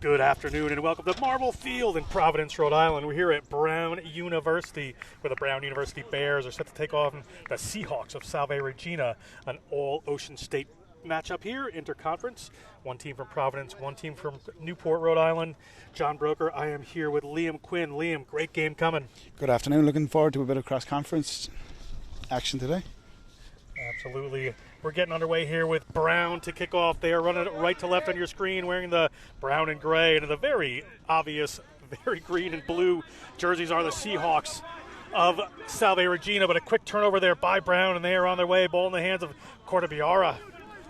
Good afternoon and welcome to Marble Field in Providence, Rhode Island. We're here at Brown University, where the Brown University Bears are set to take on the Seahawks of Salve, Regina, an all-Ocean State matchup here, interconference. One team from Providence, one team from Newport, Rhode Island. John Broker, I am here with Liam Quinn. Liam, great game coming. Good afternoon. Looking forward to a bit of cross-conference action today. Absolutely. We're getting underway here with Brown to kick off. They are running right to left on your screen, wearing the brown and gray, and the very obvious, very green and blue jerseys are the Seahawks of Salve Regina, but a quick turnover there by Brown, and they are on their way. Ball in the hands of Cortabaria.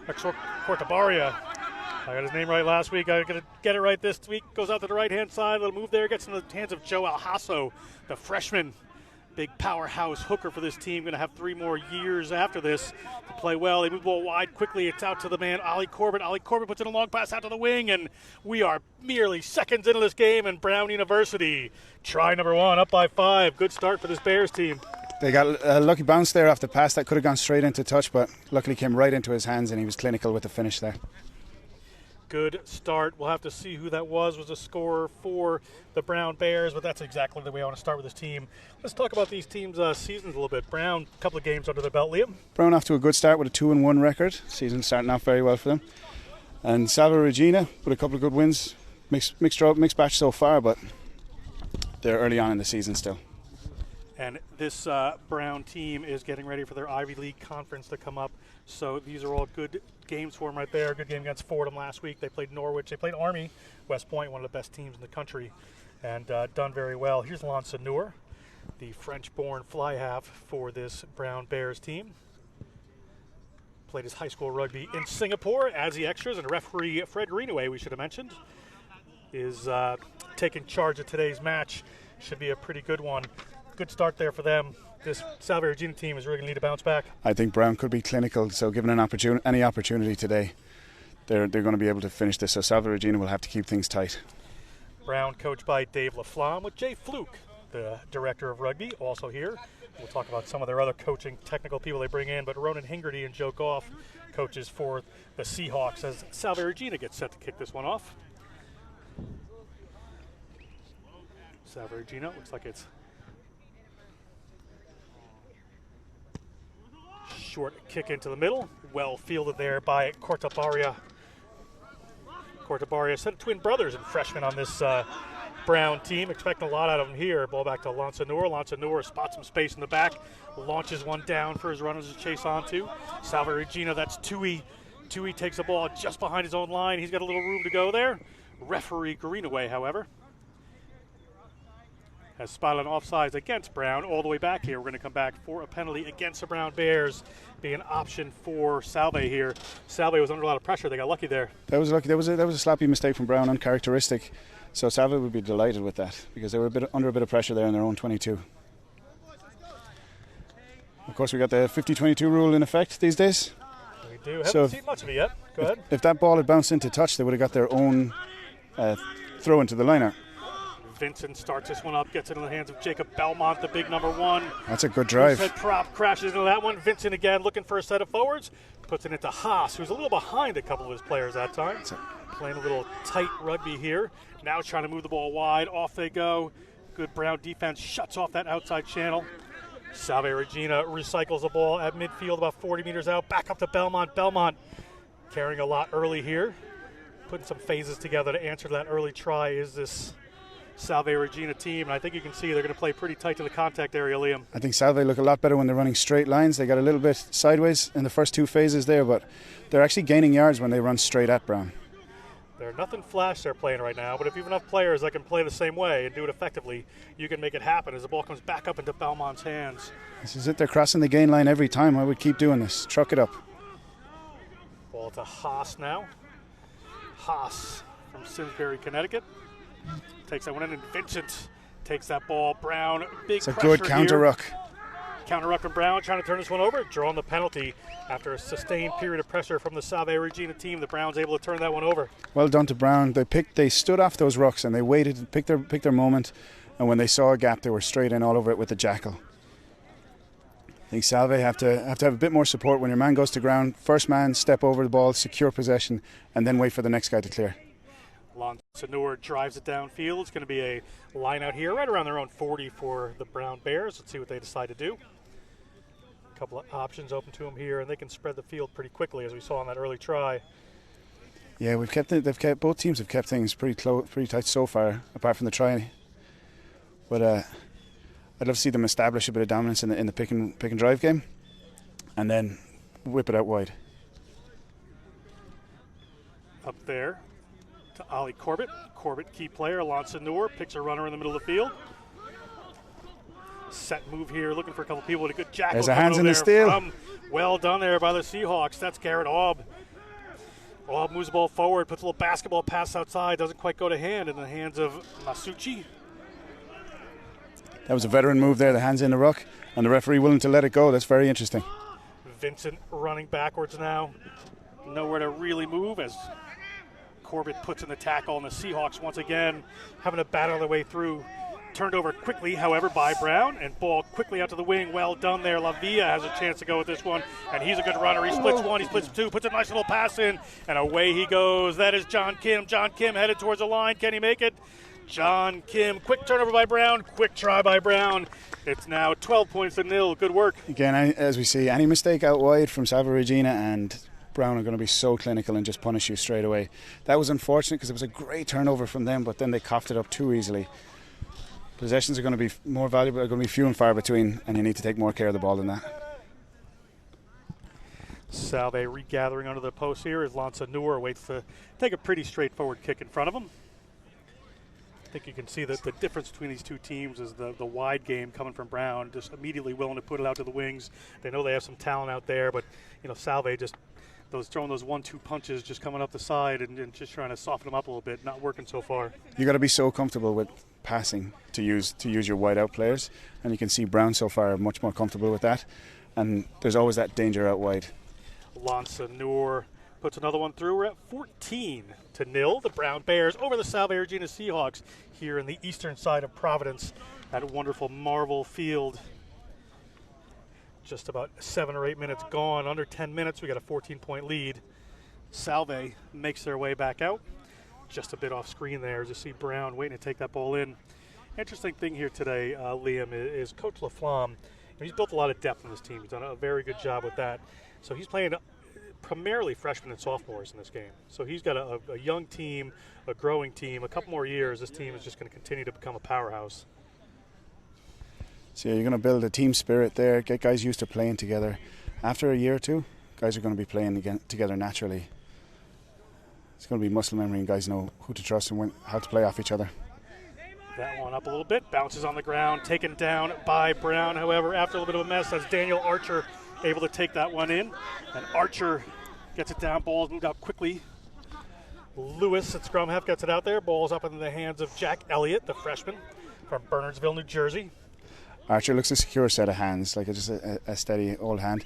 I got his name right last week. I got to get it right this week. Goes out to the right-hand side. A little move there. Gets in the hands of Joe Alhasso, the freshman. Big powerhouse hooker for this team. Going to have 3 more years after this to play well. They move the ball wide quickly. It's out to the man, Ollie Corbett. Ollie Corbett puts in a long pass out to the wing, and we are merely seconds into this game, and Brown University, try number 1, up by 5. Good start for this Bears team. They got a lucky bounce there off the pass that could have gone straight into touch, but luckily came right into his hands, and he was clinical with the finish there. Good start. We'll have to see who that was a scorer for the Brown Bears, but that's exactly the way I want to start with this team. Let's talk about these teams' seasons a little bit. Brown, a couple of games under their belt, Liam. Brown off to a good start with a 2-1 record. Season starting off very well for them. And Salve Regina with a couple of good wins. Mixed batch so far, but they're early on in the season still. And this Brown team is getting ready for their Ivy League conference to come up. So these are all good games for them right there. Good game against Fordham last week. They played Norwich. They played Army, West Point, one of the best teams in the country, and done very well. Here's Lance Noor, the French-born fly half for this Brown Bears team. Played his high school rugby in Singapore as the extras, and referee Fred Greenaway, we should have mentioned, is taking charge of today's match. Should be a pretty good one. Good start there for them. This Salve Regina team is really going to need to bounce back. I think Brown could be clinical, so given any opportunity today, they're going to be able to finish this. So Salve Regina will have to keep things tight. Brown coached by Dave Laflamme with Jay Fluke, the director of rugby, also here. We'll talk about some of their other coaching technical people they bring in, but Ronan Hingerty and Joe Goff coaches for the Seahawks as Salve Regina gets set to kick this one off. Salve Regina looks like it's short kick into the middle, well fielded there by Cortabaria. Cortabaria, set of twin brothers and freshmen on this Brown team. Expecting a lot out of them here. Ball back to Lance Noor. Lance Noor spots some space in the back, launches one down for his runners to chase onto. Salve Regina, that's Tui. Tui takes the ball just behind his own line. He's got a little room to go there. Referee Greenaway, however, has spotted an offsides against Brown all the way back here. We're going to come back for a penalty against the Brown Bears, being an option for Salve here. Salve was under a lot of pressure. They got lucky there. That was lucky. That was a sloppy mistake from Brown, uncharacteristic. So Salve would be delighted with that because they were under a bit of pressure there in their own 22. Of course, we got the 50-22 rule in effect these days. We do. Haven't seen much of it yet. Go ahead. If that ball had bounced into touch, they would have got their own throw into the liner. Vincent starts this one up, gets it in the hands of Jacob Belmont, the big number 1. That's a good drive. Head prop crashes into that one. Vincent again looking for a set of forwards. Puts it into Haas, who's a little behind a couple of his players that time. Playing a little tight rugby here. Now trying to move the ball wide. Off they go. Good Brown defense shuts off that outside channel. Salve Regina recycles the ball at midfield about 40 meters out. Back up to Belmont. Belmont carrying a lot early here. Putting some phases together to answer that early try is this Salve Regina team, and I think you can see they're going to play pretty tight to the contact area, Liam. I think Salve look a lot better when they're running straight lines. They got a little bit sideways in the first 2 phases there, but they're actually gaining yards when they run straight at Brown. They're nothing flash they're playing right now, but if you have enough players that can play the same way and do it effectively, you can make it happen as the ball comes back up into Belmont's hands. This is it. They're crossing the gain line every time. I would keep doing this. Truck it up. Ball to Haas now. Haas from Simsbury, Connecticut. Takes that one in, and Vincent takes that ball. Brown, big pressure. It's a good counter ruck. Counter ruck from Brown, trying to turn this one over. Drawing the penalty after a sustained period of pressure from the Salve Regina team. The Browns able to turn that one over. Well done to Brown. They stood off those rucks and they waited, picked their moment, and when they saw a gap, they were straight in all over it with the jackal. I think Salve have to have a bit more support when your man goes to ground. First man, step over the ball, secure possession, and then wait for the next guy to clear. Lonsanur drives it downfield. It's going to be a line out here right around their own 40 for the Brown Bears. Let's see what they decide to do. A couple of options open to them here, and they can spread the field pretty quickly, as we saw on that early try. Yeah, both teams have kept things pretty close, pretty tight so far, apart from the try. But I'd love to see them establish a bit of dominance in the pick and drive game, and then whip it out wide. Up there to Ollie Corbett. Corbett, key player. Lonsanur picks a runner in the middle of the field. Set move here, looking for a couple people with a good jackal. There's a hands in the steal. Well done there by the Seahawks. That's Garrett Aub. Aub moves the ball forward, puts a little basketball pass outside, doesn't quite go to hand in the hands of Masucci. That was a veteran move there, the hands in the ruck, and the referee willing to let it go. That's very interesting. Vincent running backwards now. Nowhere to really move as Corbett puts in the tackle, and the Seahawks once again having to battle their way through. Turned over quickly, however, by Brown, and ball quickly out to the wing. Well done there. Lavia has a chance to go with this one, and he's a good runner. He splits one, he splits two, puts a nice little pass in, and away he goes. That is John Kim. John Kim headed towards the line. Can he make it? John Kim, quick turnover by Brown, quick try by Brown. It's now 12 points to nil. Good work. Again, as we see, any mistake out wide from Salve, Regina, and Brown are going to be so clinical and just punish you straight away. That was unfortunate because it was a great turnover from them, but then they coughed it up too easily. Possessions are going to be more valuable, are going to be few and far between, and you need to take more care of the ball than that. Salve regathering under the post here as Lonsanur waits to take a pretty straightforward kick in front of him. I think you can see that the difference between these two teams is the wide game coming from Brown, just immediately willing to put it out to the wings. They know they have some talent out there, but Salve just throwing those 1-2 punches, just coming up the side and just trying to soften them up a little bit. Not working so far. You got to be so comfortable with passing to use your wide out players, and you can see Brown so far much more comfortable with that. And there's always that danger out wide. Lonsanur puts another one through. We're at 14-0. The Brown Bears over the Salve Regina Seahawks here in the eastern side of Providence at wonderful Marvel Field. Just about 7 or 8 minutes gone. Under 10 minutes, we got a 14-point lead. Salve makes their way back out. Just a bit off screen there. Just see Brown waiting to take that ball in. Interesting thing here today, Liam, is Coach LaFlamme. He's built a lot of depth in this team. He's done a very good job with that. So he's playing primarily freshmen and sophomores in this game. So he's got a young team, a growing team. A couple more years, this team is just going to continue to become a powerhouse. So you're going to build a team spirit there, get guys used to playing together. After a year or two, guys are going to be playing together naturally. It's going to be muscle memory, and guys know who to trust and how to play off each other. That one up a little bit, bounces on the ground, taken down by Brown. However, after a little bit of a mess, that's Daniel Archer able to take that one in. And Archer gets it down, ball's moved out quickly. Lewis at scrum half gets it out there. Ball's up into the hands of Jack Elliott, the freshman from Bernardsville, New Jersey. Archer looks a secure set of hands, like just a steady old hand.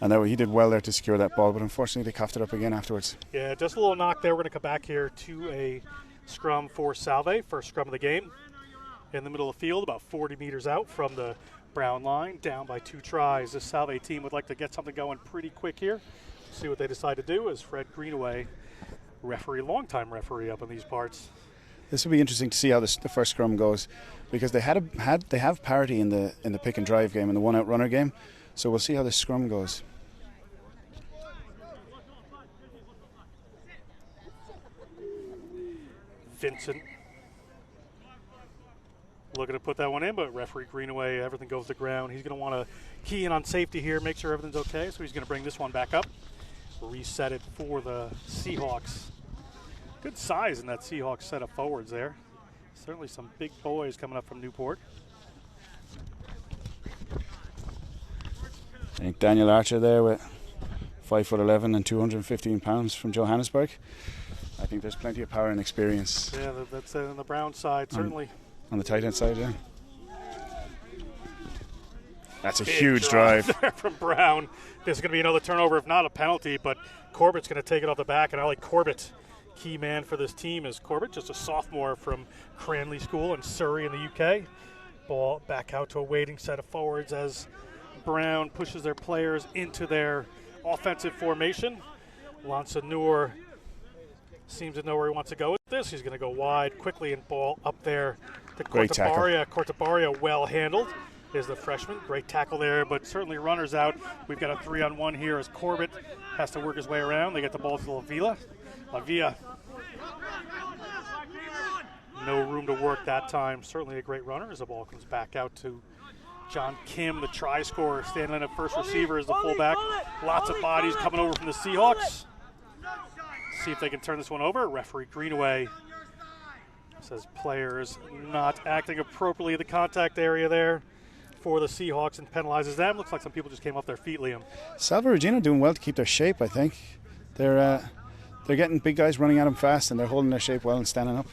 And he did well there to secure that ball, but unfortunately they coughed it up again afterwards. Yeah, just a little knock there. We're going to come back here to a scrum for Salve, first scrum of the game. In the middle of the field, about 40 meters out from the Brown line, down by 2 tries. This Salve team would like to get something going pretty quick here. See what they decide to do as Fred Greenaway, longtime referee up in these parts. This will be interesting to see how the first scrum goes, because they have parity in the pick and drive game and the one out runner game. So we'll see how the scrum goes. Vincent looking to put that one in, but referee Greenaway, everything goes to the ground. He's going to want to key in on safety here, make sure everything's okay. So he's going to bring this one back up, reset it for the Seahawks. Good size in that Seahawks set of forwards there. Certainly some big boys coming up from Newport. I think Daniel Archer there with 5'11" and 215 pounds from Johannesburg. I think there's plenty of power and experience. Yeah, that's on the Brown side, certainly. On the tight end side, yeah. That's a Big huge drive from Brown. This is going to be another turnover, if not a penalty, but Corbett's going to take it off the back, and Ollie Corbett, key man for this team, is Corbett, just a sophomore from Cranley School in Surrey in the UK. Ball back out to a waiting set of forwards as Brown pushes their players into their offensive formation. Lonsanur seems to know where he wants to go with this. He's going to go wide quickly and ball up there to Great tackle. Cortabaria well handled is the freshman. Great tackle there, but certainly runners out. We've got a 3-on-1 here as Corbett has to work his way around. They get the ball to Lavilla. No room to work that time. Certainly a great runner as the ball comes back out to John Kim, the try scorer, standing in at first receiver as the fullback. Lots of bodies coming over from the Seahawks. See if they can turn this one over. Referee Greenaway says players not acting appropriately in the contact area there for the Seahawks and penalizes them. Looks like some people just came off their feet, Liam. Salve Regina doing well to keep their shape, I think. They're getting big guys running at them fast, and they're holding their shape well and standing up,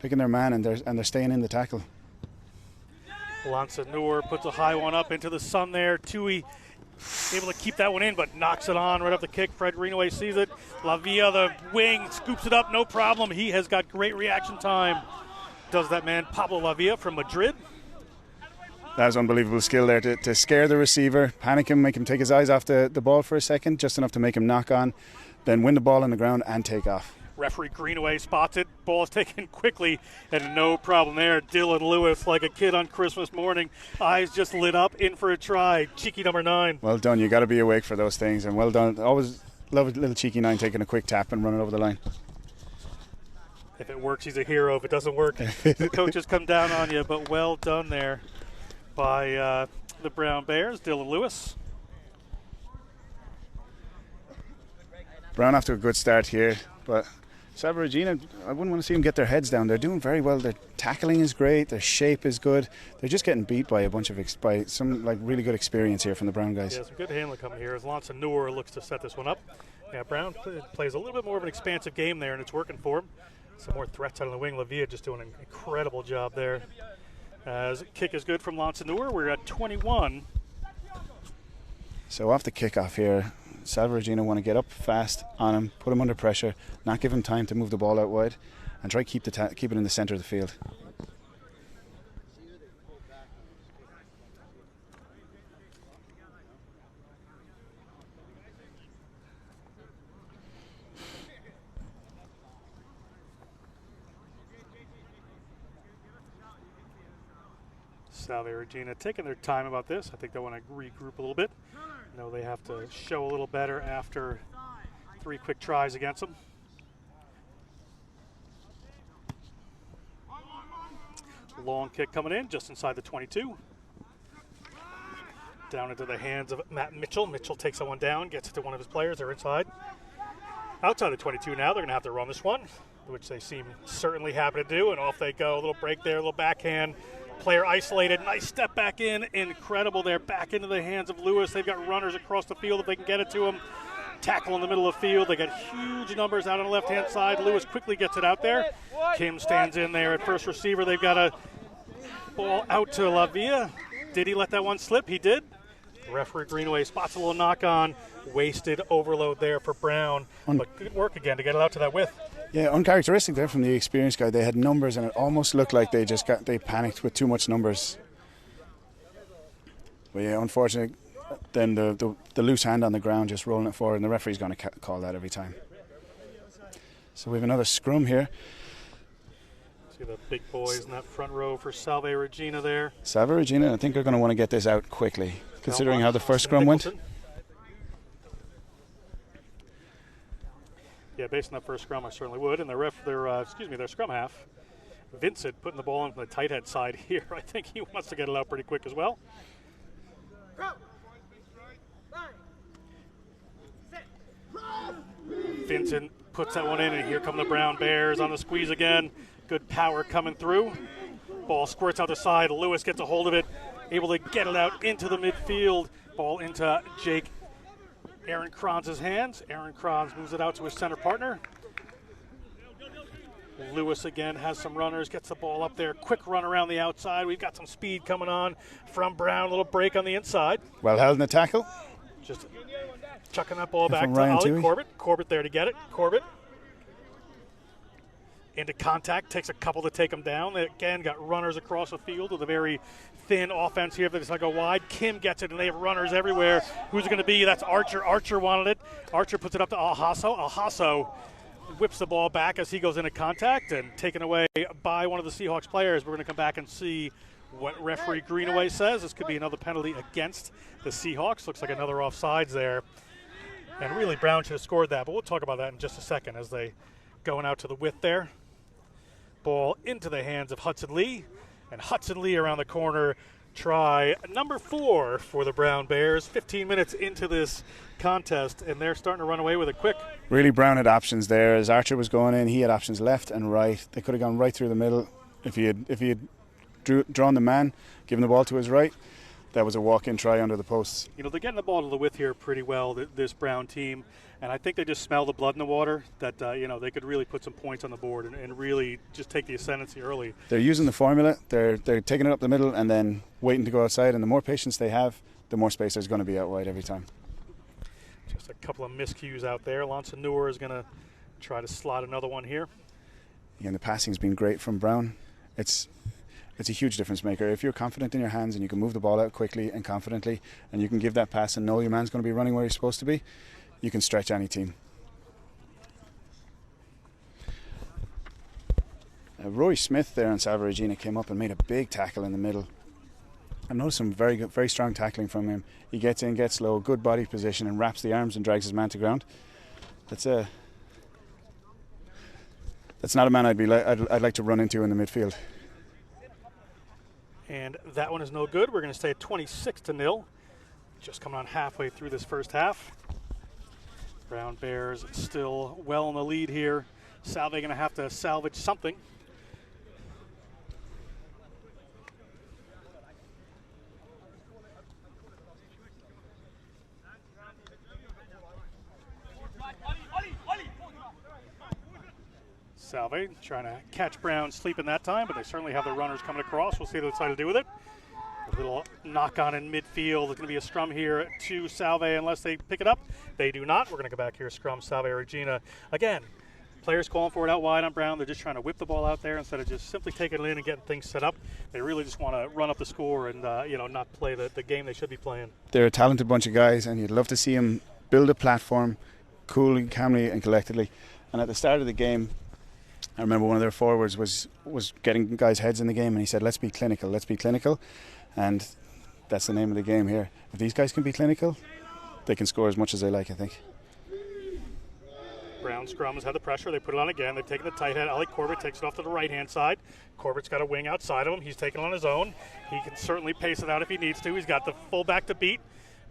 picking their man, and they're staying in the tackle. Lansanur puts a high one up into the sun there. Tui able to keep that one in, but knocks it on right up the kick. Fred Greenaway sees it. Lavilla, the wing, scoops it up, no problem. He has got great reaction time. Does that man Pablo Lavilla from Madrid. That was unbelievable skill there to scare the receiver, panic him, make him take his eyes off the ball for a second, just enough to make him knock on, then win the ball on the ground and take off. Referee Greenaway spots it. Ball is taken quickly, and no problem there. Dylan Lewis, like a kid on Christmas morning, eyes just lit up, in for a try. Cheeky number 9. Well done. You got to be awake for those things, and well done. Always love a little cheeky 9 taking a quick tap and running over the line. If it works, he's a hero. If it doesn't work, the coaches come down on you. But well done there by the Brown Bears. Dylan Lewis. Brown off to a good start here, but Salve Regina, I wouldn't want to see them get their heads down. They're doing very well. Their tackling is great. Their shape is good. They're just getting beat by by some like really good experience here from the Brown guys. Yeah, some good handling coming here as Lansanur looks to set this one up. Yeah, Brown plays a little bit more of an expansive game there, and it's working for him. Some more threats out on the wing. Lavilla just doing an incredible job there. As kick is good from Lansanur. We're at 21. So off the kickoff here, Salve Regina want to get up fast on him, put him under pressure, not give him time to move the ball out wide, and try keep it in the centre of the field. Salve Regina taking their time about this. I think they want to regroup a little bit. Know they have to show a little better after 3 quick tries against them. Long kick coming in just inside the 22. Down into the hands of Matt Mitchell. Mitchell takes someone down, gets it to one of his players. They're inside. Outside the 22 now. They're going to have to run this one, which they seem certainly happy to do, and off they go. A little break there, a little backhand. Player isolated, nice step back in, incredible there, back into the hands of Lewis. They've got runners across the field if they can get it to him. Tackle in the middle of the field. They got huge numbers out on the left-hand side. Lewis quickly gets it out there. Kim stands in there at first receiver. They've got a ball out to Lavilla. Did he let that one slip? He did. Referee Greenaway spots a little knock on. Wasted overload there for Brown, but good work again to get it out to that width. Yeah, uncharacteristic there from the experienced guy. They had numbers, and it almost looked like they panicked with too much numbers. But yeah, unfortunately, then the loose hand on the ground just rolling it forward, and the referee's going to call that every time. So we have another scrum here. See the big boys in that front row for Salve Regina there. Salve Regina, I think they're going to want to get this out quickly, considering how the first scrum went. Yeah, based on that first scrum, I certainly would. And their scrum half, Vincent, putting the ball on the tight head side here. I think he wants to get it out pretty quick as well. Vincent puts that one in, and here come the Brown Bears on the squeeze again. Good power coming through. Ball squirts out the side. Lewis gets a hold of it, able to get it out into the midfield. Ball into Aaron Kranz's hands. Aaron Kranz moves it out to his center partner. Lewis again has some runners, gets the ball up there. Quick run around the outside. We've got some speed coming on from Brown. A little break on the inside. Well held in the tackle. Just chucking that ball back to Ryan Ollie Tui. Corbett. Corbett there to get it. Corbett into contact, takes a couple to take him down. They again got runners across the field with a very thin offense here. They just like go wide. Kim gets it, and they have runners everywhere. Who's it going to be? That's Archer. Archer wanted it. Archer puts it up to Alhasso. Alhasso whips the ball back as he goes into contact and taken away by one of the Seahawks players. We're going to come back and see what referee Greenaway says. This could be another penalty against the Seahawks. Looks like another offsides there. And really, Brown should have scored that, but we'll talk about that in just a second as they going out to the width there. Ball into the hands of Hudson Lee, and Hudson Lee around the corner. Try number 4 for the Brown Bears. 15 minutes into this contest, and they're starting to run away with it quick. Really, Brown had options there. As Archer was going in, he had options left and right. They could have gone right through the middle. If he had drawn the man, given the ball to his right, that was a walk-in try under the posts. You know, they're getting the ball to the width here pretty well, this Brown team, and I think they just smell the blood in the water that, you know, they could really put some points on the board and really just take the ascendancy early. They're using the formula. They're taking it up the middle and then waiting to go outside, and the more patience they have, the more space there's going to be out wide every time. Just a couple of miscues out there. Lonson Noor is going to try to slot another one here. Again, the passing's been great from Brown. It's a huge difference maker. If you're confident in your hands and you can move the ball out quickly and confidently and you can give that pass and know your man's going to be running where he's supposed to be, you can stretch any team. Rory Smith there on Salve Regina came up and made a big tackle in the middle. I've noticed some very good, very strong tackling from him. He gets in, gets low, good body position and wraps the arms and drags his man to ground. That's not a man I'd like to run into in the midfield. And that one is no good. We're going to stay at 26-0. Just coming on halfway through this first half. Brown Bears still well in the lead here. Salve going to have to salvage something. Salve trying to catch Brown sleeping that time, but they certainly have the runners coming across. We'll see what they decide to do with it. A little knock on in midfield. There's going to be a scrum here to Salve unless they pick it up. They do not. We're going to go back here. Scrum, Salve, Regina. Again, players calling for it out wide on Brown. They're just trying to whip the ball out there instead of just simply taking it in and getting things set up. They really just want to run up the score and not play the game they should be playing. They're a talented bunch of guys, and you'd love to see them build a platform coolly, calmly, and collectedly. And at the start of the game, I remember one of their forwards was getting guys' heads in the game, and he said, let's be clinical. And that's the name of the game here. If these guys can be clinical, they can score as much as they like, I think. Brown scrum has had the pressure. They put it on again. They've taken the tight head. Ali Corbett takes it off to the right-hand side. Corbett's got a wing outside of him. He's taking it on his own. He can certainly pace it out if he needs to. He's got the fullback to beat.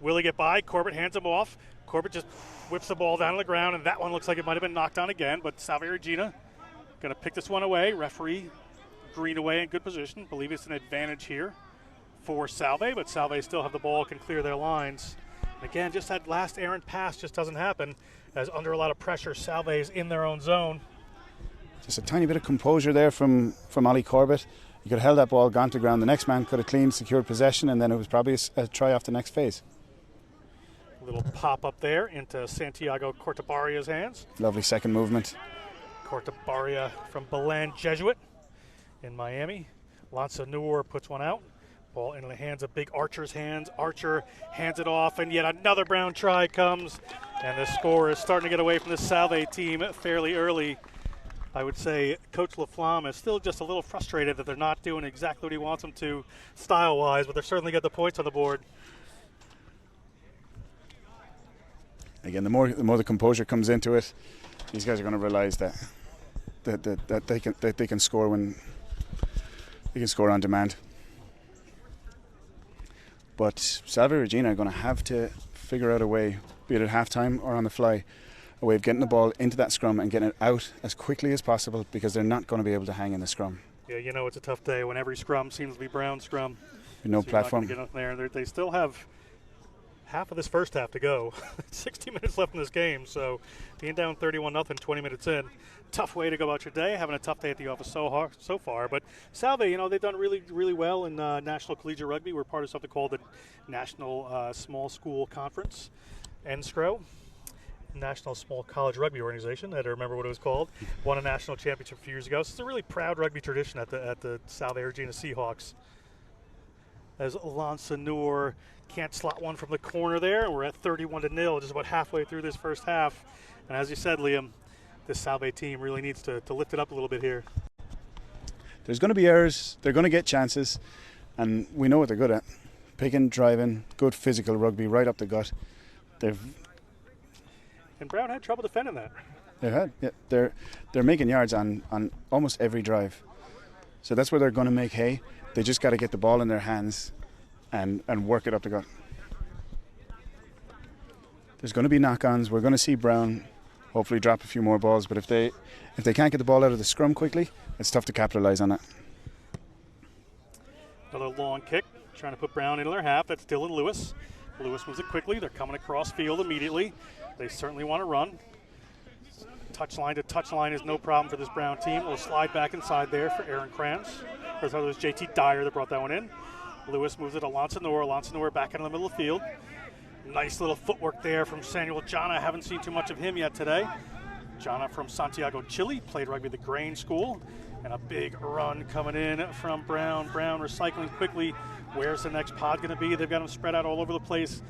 Will he get by? Corbett hands him off. Corbett just whips the ball down to the ground, and that one looks like it might have been knocked down again, but Salve Regina going to pick this one away. Referee Greenaway in good position. Believe it's an advantage here for Salve, but Salve still have the ball, can clear their lines. And again, just that last errant pass just doesn't happen, as under a lot of pressure, Salve is in their own zone. Just a tiny bit of composure there from Ali Corbett. He could have held that ball, gone to ground. The next man could have cleaned, secured possession, and then it was probably a try off the next phase. A little pop up there into Santiago Cortabaria's hands. Lovely second movement. Cortabaria from Belen Jesuit in Miami. Lonson Noor puts one out. Ball into the hands of Big Archer's hands. Archer hands it off, and yet another Brown try comes. And the score is starting to get away from the Salve team fairly early. I would say Coach LaFlamme is still just a little frustrated that they're not doing exactly what he wants them to style-wise, but they're certainly got the points on the board. Again, the more the composure comes into it, these guys are going to realize that they can score when they can score on demand. But Salve Regina are going to have to figure out a way, be it at halftime or on the fly, a way of getting the ball into that scrum and getting it out as quickly as possible, because they're not going to be able to hang in the scrum. Yeah, you know, it's a tough day when every scrum seems to be Brown scrum. No so platform. Get up there. They still have half of this first half to go. 60 minutes left in this game, so being down 31-0, 20 minutes in, tough way to go about your day. Having a tough day at the office so far. But Salve, you know, they've done really, really well in National Collegiate Rugby. We're part of something called the National Small School Conference, NSCRO, National Small College Rugby Organization. I had to remember what it was called. Won a national championship a few years ago. So it's a really proud rugby tradition at the Salve Regina Seahawks. As Lonson Noor can't slot one from the corner there. We're at 31-0, just about halfway through this first half. And as you said, Liam, this Salve team really needs to lift it up a little bit here. There's going to be errors. They're going to get chances. And we know what they're good at. Picking, driving, good physical rugby right up the gut. And Brown had trouble defending that. They've had. Yeah, they're making yards on almost every drive. So that's where they're going to make hay. They just got to get the ball in their hands and work it up the gut. There's going to be knock-ons. We're going to see Brown hopefully drop a few more balls. But if they can't get the ball out of the scrum quickly, it's tough to capitalise on that. Another long kick, trying to put Brown into their half. That's Dylan Lewis. Lewis moves it quickly. They're coming across field immediately. They certainly want to run. Touchline to touchline is no problem for this Brown team. We'll slide back inside there for Aaron Franz. It was JT Dyer that brought that one in. Lewis moves it to Lansanor. Lansanor back into the middle of the field. Nice little footwork there from Samuel Jana. Haven't seen too much of him yet today. Jana from Santiago, Chile, played rugby at the Grain School. And a big run coming in from Brown. Brown recycling quickly. Where's the next pod going to be? They've got them spread out all over the place.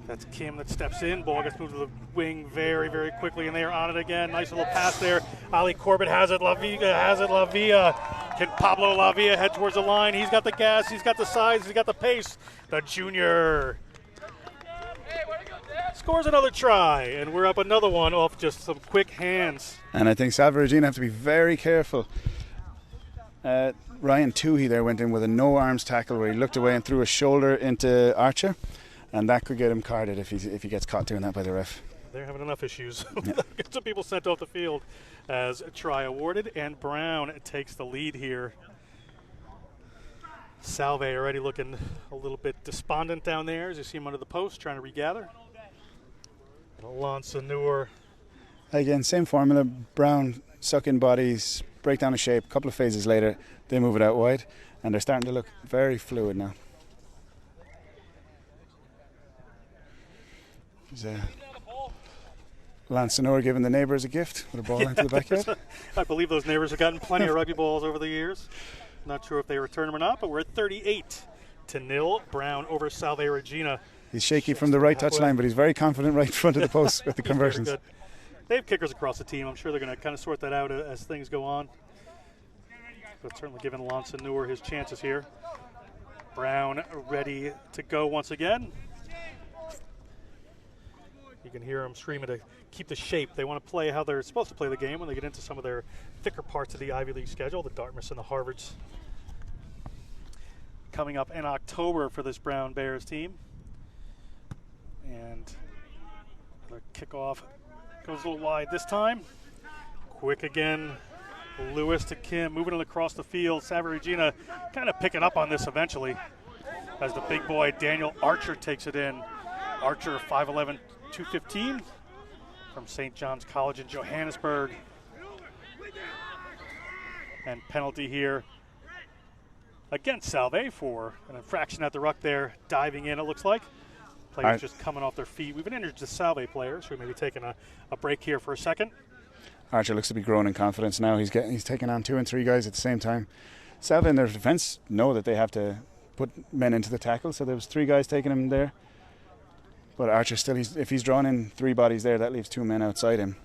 That's Kim that steps in. Ball gets moved to the wing very, very quickly, and they are on it again. Nice little pass there. Ali Corbett has it. Lavia has it. Lavia. Can Pablo Lavia head towards the line? He's got the gas. He's got the size. He's got the pace. The junior scores another try, and we're up another one off just some quick hands. And I think Salve Regina have to be very careful. Ryan Toohey there went in with a no-arms tackle where he looked away and threw a shoulder into Archer, and that could get him carded if he gets caught doing that by the ref. They're having enough issues. Yeah. Get some people sent off the field as a try awarded, and Brown takes the lead here. Salve already looking a little bit despondent down there as you see him under the post trying to regather. Lansanur. Again, same formula. Brown suck in bodies, break down a shape. A couple of phases later, they move it out wide, and they're starting to look very fluid now. Lansanur giving the neighbours a gift with a ball into the backyard. I believe those neighbours have gotten plenty of rugby balls over the years. Not sure if they return them or not, but we're at 38-0. Brown over Salve Regina. He's shaky from the right touchline, but he's very confident right in front of the post with the conversions. Very good. They have kickers across the team. I'm sure they're going to kind of sort that out as things go on. But certainly giving Lansanur his chances here. Brown ready to go once again. You can hear them screaming to keep the shape. They want to play how they're supposed to play the game when they get into some of their thicker parts of the Ivy League schedule, the Dartmouths and the Harvards. Coming up in October for this Brown Bears team. And the kickoff goes a little wide this time. Quick again. Lewis to Kim, moving it across the field. Salve Regina kind of picking up on this eventually as the big boy Daniel Archer takes it in. Archer, 5'11", 215 from St. John's College in Johannesburg. And penalty here against Salve for an infraction at the ruck there, diving in it looks like. Players just coming off their feet. We've been injured to Salve players, so we may be taking a break here for a second. Archer looks to be growing in confidence now. He's taking on 2 and 3 guys at the same time. Salve in their defence know that they have to put men into the tackle, so there was 3 guys taking him there. But Archer still, if he's drawn in 3 bodies there, that leaves 2 men outside him.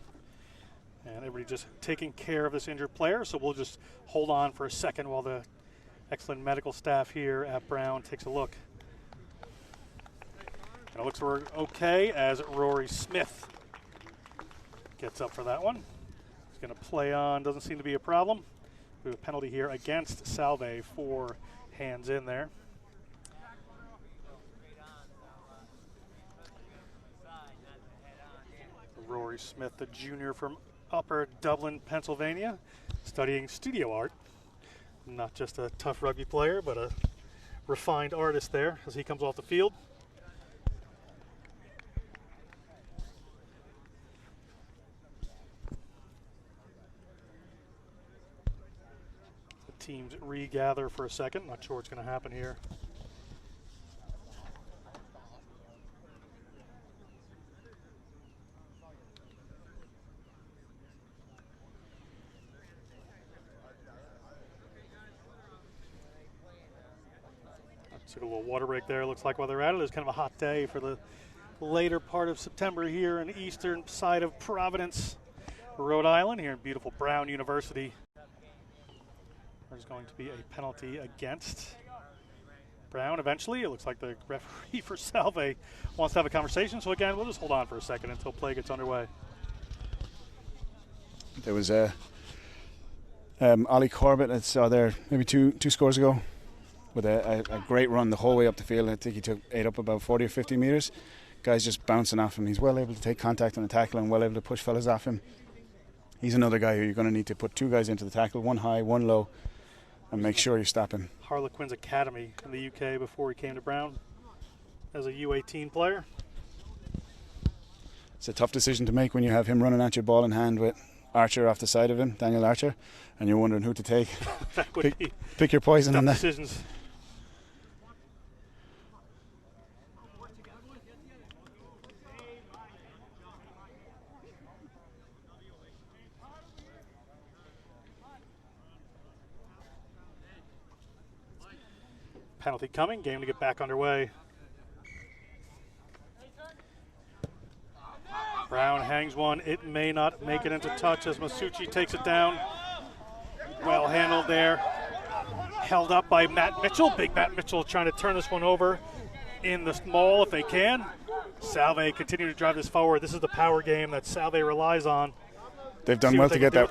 And everybody just taking care of this injured player, so we'll just hold on for a second while the excellent medical staff here at Brown takes a look. And it looks we're okay as Rory Smith gets up for that one. He's going to play on, doesn't seem to be a problem. We have a penalty here against Salve for hands in there. Rory Smith, the junior from Upper Dublin, Pennsylvania, studying studio art. Not just a tough rugby player, but a refined artist there as he comes off the field. The teams regather for a second. Not sure what's going to happen here. Took a little water break there, looks like, while they're at it. It's kind of a hot day for the later part of September here in the eastern side of Providence. Rhode Island, here in beautiful Brown University. There's going to be a penalty against Brown eventually. It looks like the referee for Salve wants to have a conversation. So again, we'll just hold on for a second until play gets underway. There was Ollie Corbett I saw there maybe two scores ago with a great run the whole way up the field. I think he took 8 up about 40 or 50 metres. Guy's just bouncing off him. He's well able to take contact on the tackle and well able to push fellas off him. He's another guy who you're going to need to put 2 guys into the tackle, 1 high, 1 low, and make sure you stop him. Harlequins Academy in the UK before he came to Brown as a U18 player. It's a tough decision to make when you have him running at your ball in hand with Archer off the side of him, Daniel Archer, and you're wondering who to take. That would be pick your poison on that. Decisions. Penalty coming, game to get back underway. Brown hangs one. It may not make it into touch as Masucci takes it down. Well handled there. Held up by Matt Mitchell. Big Matt Mitchell trying to turn this one over in the small if they can. Salve continue to drive this forward. This is the power game that Salve relies on. They've done well to get that.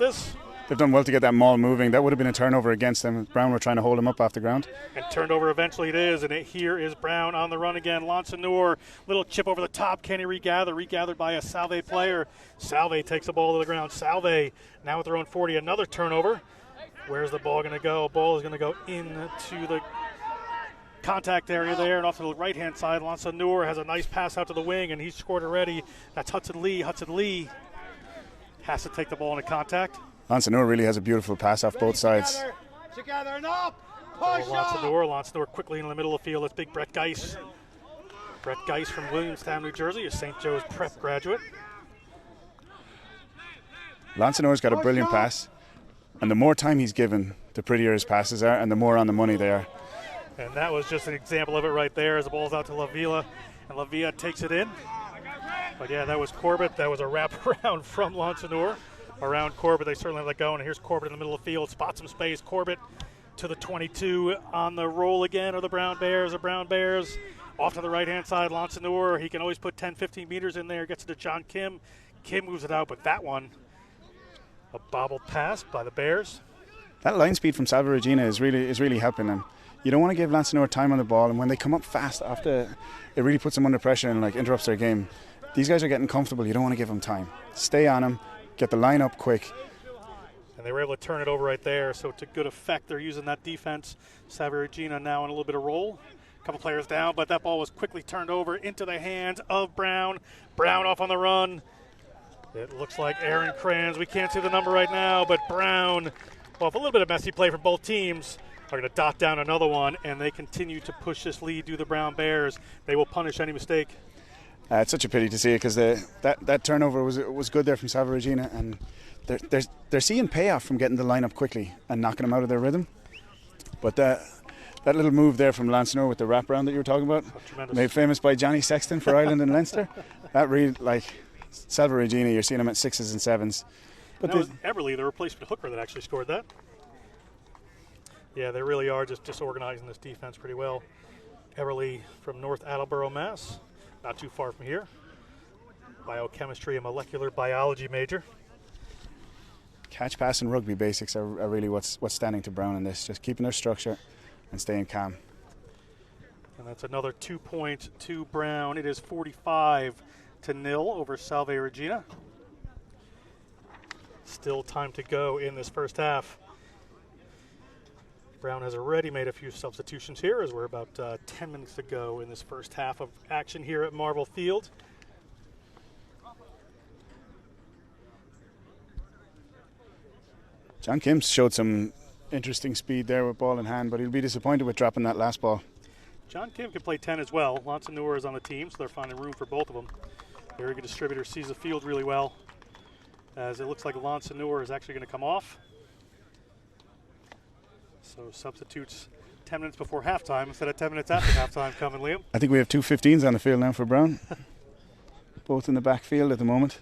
They've done well to get that maul moving. That would have been a turnover against them. Brown were trying to hold him up off the ground. And turned over eventually it is. And here is Brown on the run again. Lansanur, little chip over the top. Can he regather? Regathered by a Salve player. Salve takes the ball to the ground. Salve now at their own 40. Another turnover. Where's the ball going to go? Ball is going to go into the contact area there and off to the right-hand side. Lansanur has a nice pass out to the wing, and he's scored already. That's Hudson Lee. Hudson Lee has to take the ball into contact. Lansanur really has a beautiful pass off both sides. Together and up. Push Lansanur quickly in the middle of the field. That's big Brett Geist. Brett Geist from Williamstown, New Jersey, a St. Joe's prep graduate. Lansanur's got a brilliant pass, and the more time he's given, the prettier his passes are, and the more on the money they are. And that was just an example of it right there as the ball's out to La Villa, and La Villa takes it in. But yeah, that was Corbett. That was a wraparound from Lansanur. Around Corbett, they certainly let go, and here's Corbett in the middle of the field, spots some space. Corbett to the 22 on the roll again, or the Brown Bears. Off to the right-hand side, Lansanur. He can always put 10, 15 meters in there, gets it to John Kim. Kim moves it out, but that one, a bobbled pass by the Bears. That line speed from Salve Regina is really helping them. You don't want to give Lansanur time on the ball, and when they come up fast after, it really puts them under pressure and interrupts their game. These guys are getting comfortable. You don't want to give them time. Stay on them. Get the line up quick. And they were able to turn it over right there, so to good effect. They're using that defense. Salve Regina now in a little bit of roll. A couple players down, but that ball was quickly turned over into the hands of Brown. Brown off on the run. It looks like Aaron Kranz. We can't see the number right now, but Brown, well, a little bit of messy play from both teams, are going to dot down another one, and they continue to push this lead to the Brown Bears. They will punish any mistake. It's such a pity to see it because that turnover was good there from Salve Regina, and they're seeing payoff from getting the line up quickly and knocking them out of their rhythm. But that little move there from Lansanur with the wraparound that you were talking about, made famous by Johnny Sexton for Ireland and Leinster, that really, Salve Regina, you're seeing them at 6s and 7s. But that was Everly, the replacement hooker, that actually scored that. Yeah, they really are just disorganizing this defense pretty well. Everly from North Attleboro, Mass. Not too far from here. Biochemistry and molecular biology major. Catch, pass, and rugby basics are really what's standing to Brown in this. Just keeping their structure and staying calm. And that's another 2 point to Brown. It is 45-0 over Salve Regina. Still time to go in this first half. Brown has already made a few substitutions here as we're about 10 minutes to go in this first half of action here at Marvel Field. John Kim showed some interesting speed there with ball in hand, but he'll be disappointed with dropping that last ball. John Kim can play 10 as well. Lansanur is on the team, so they're finding room for both of them. Very good distributor, sees the field really well, as it looks like Lansanur is actually going to come off. So substitutes 10 minutes before halftime instead of 10 minutes after halftime coming, Liam. I think we have 2 15s on the field now for Brown. Both in the backfield at the moment.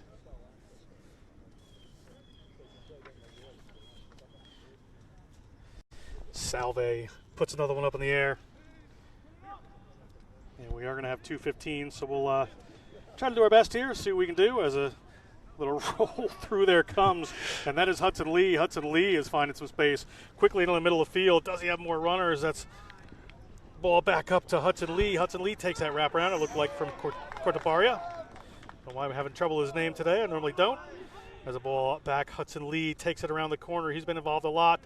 Salve puts another one up in the air. And we are going to have 2:15, so we'll try to do our best here, see what we can do as a little roll through there comes. And that is Hudson Lee. Hudson Lee is finding some space quickly into the middle of the field. Does he have more runners? That's ball back up to Hudson Lee. Hudson Lee takes that wraparound. It looked like from Cortabaria. Don't know why I'm having trouble with his name today. I normally don't. As a ball back, Hudson Lee takes it around the corner. He's been involved a lot.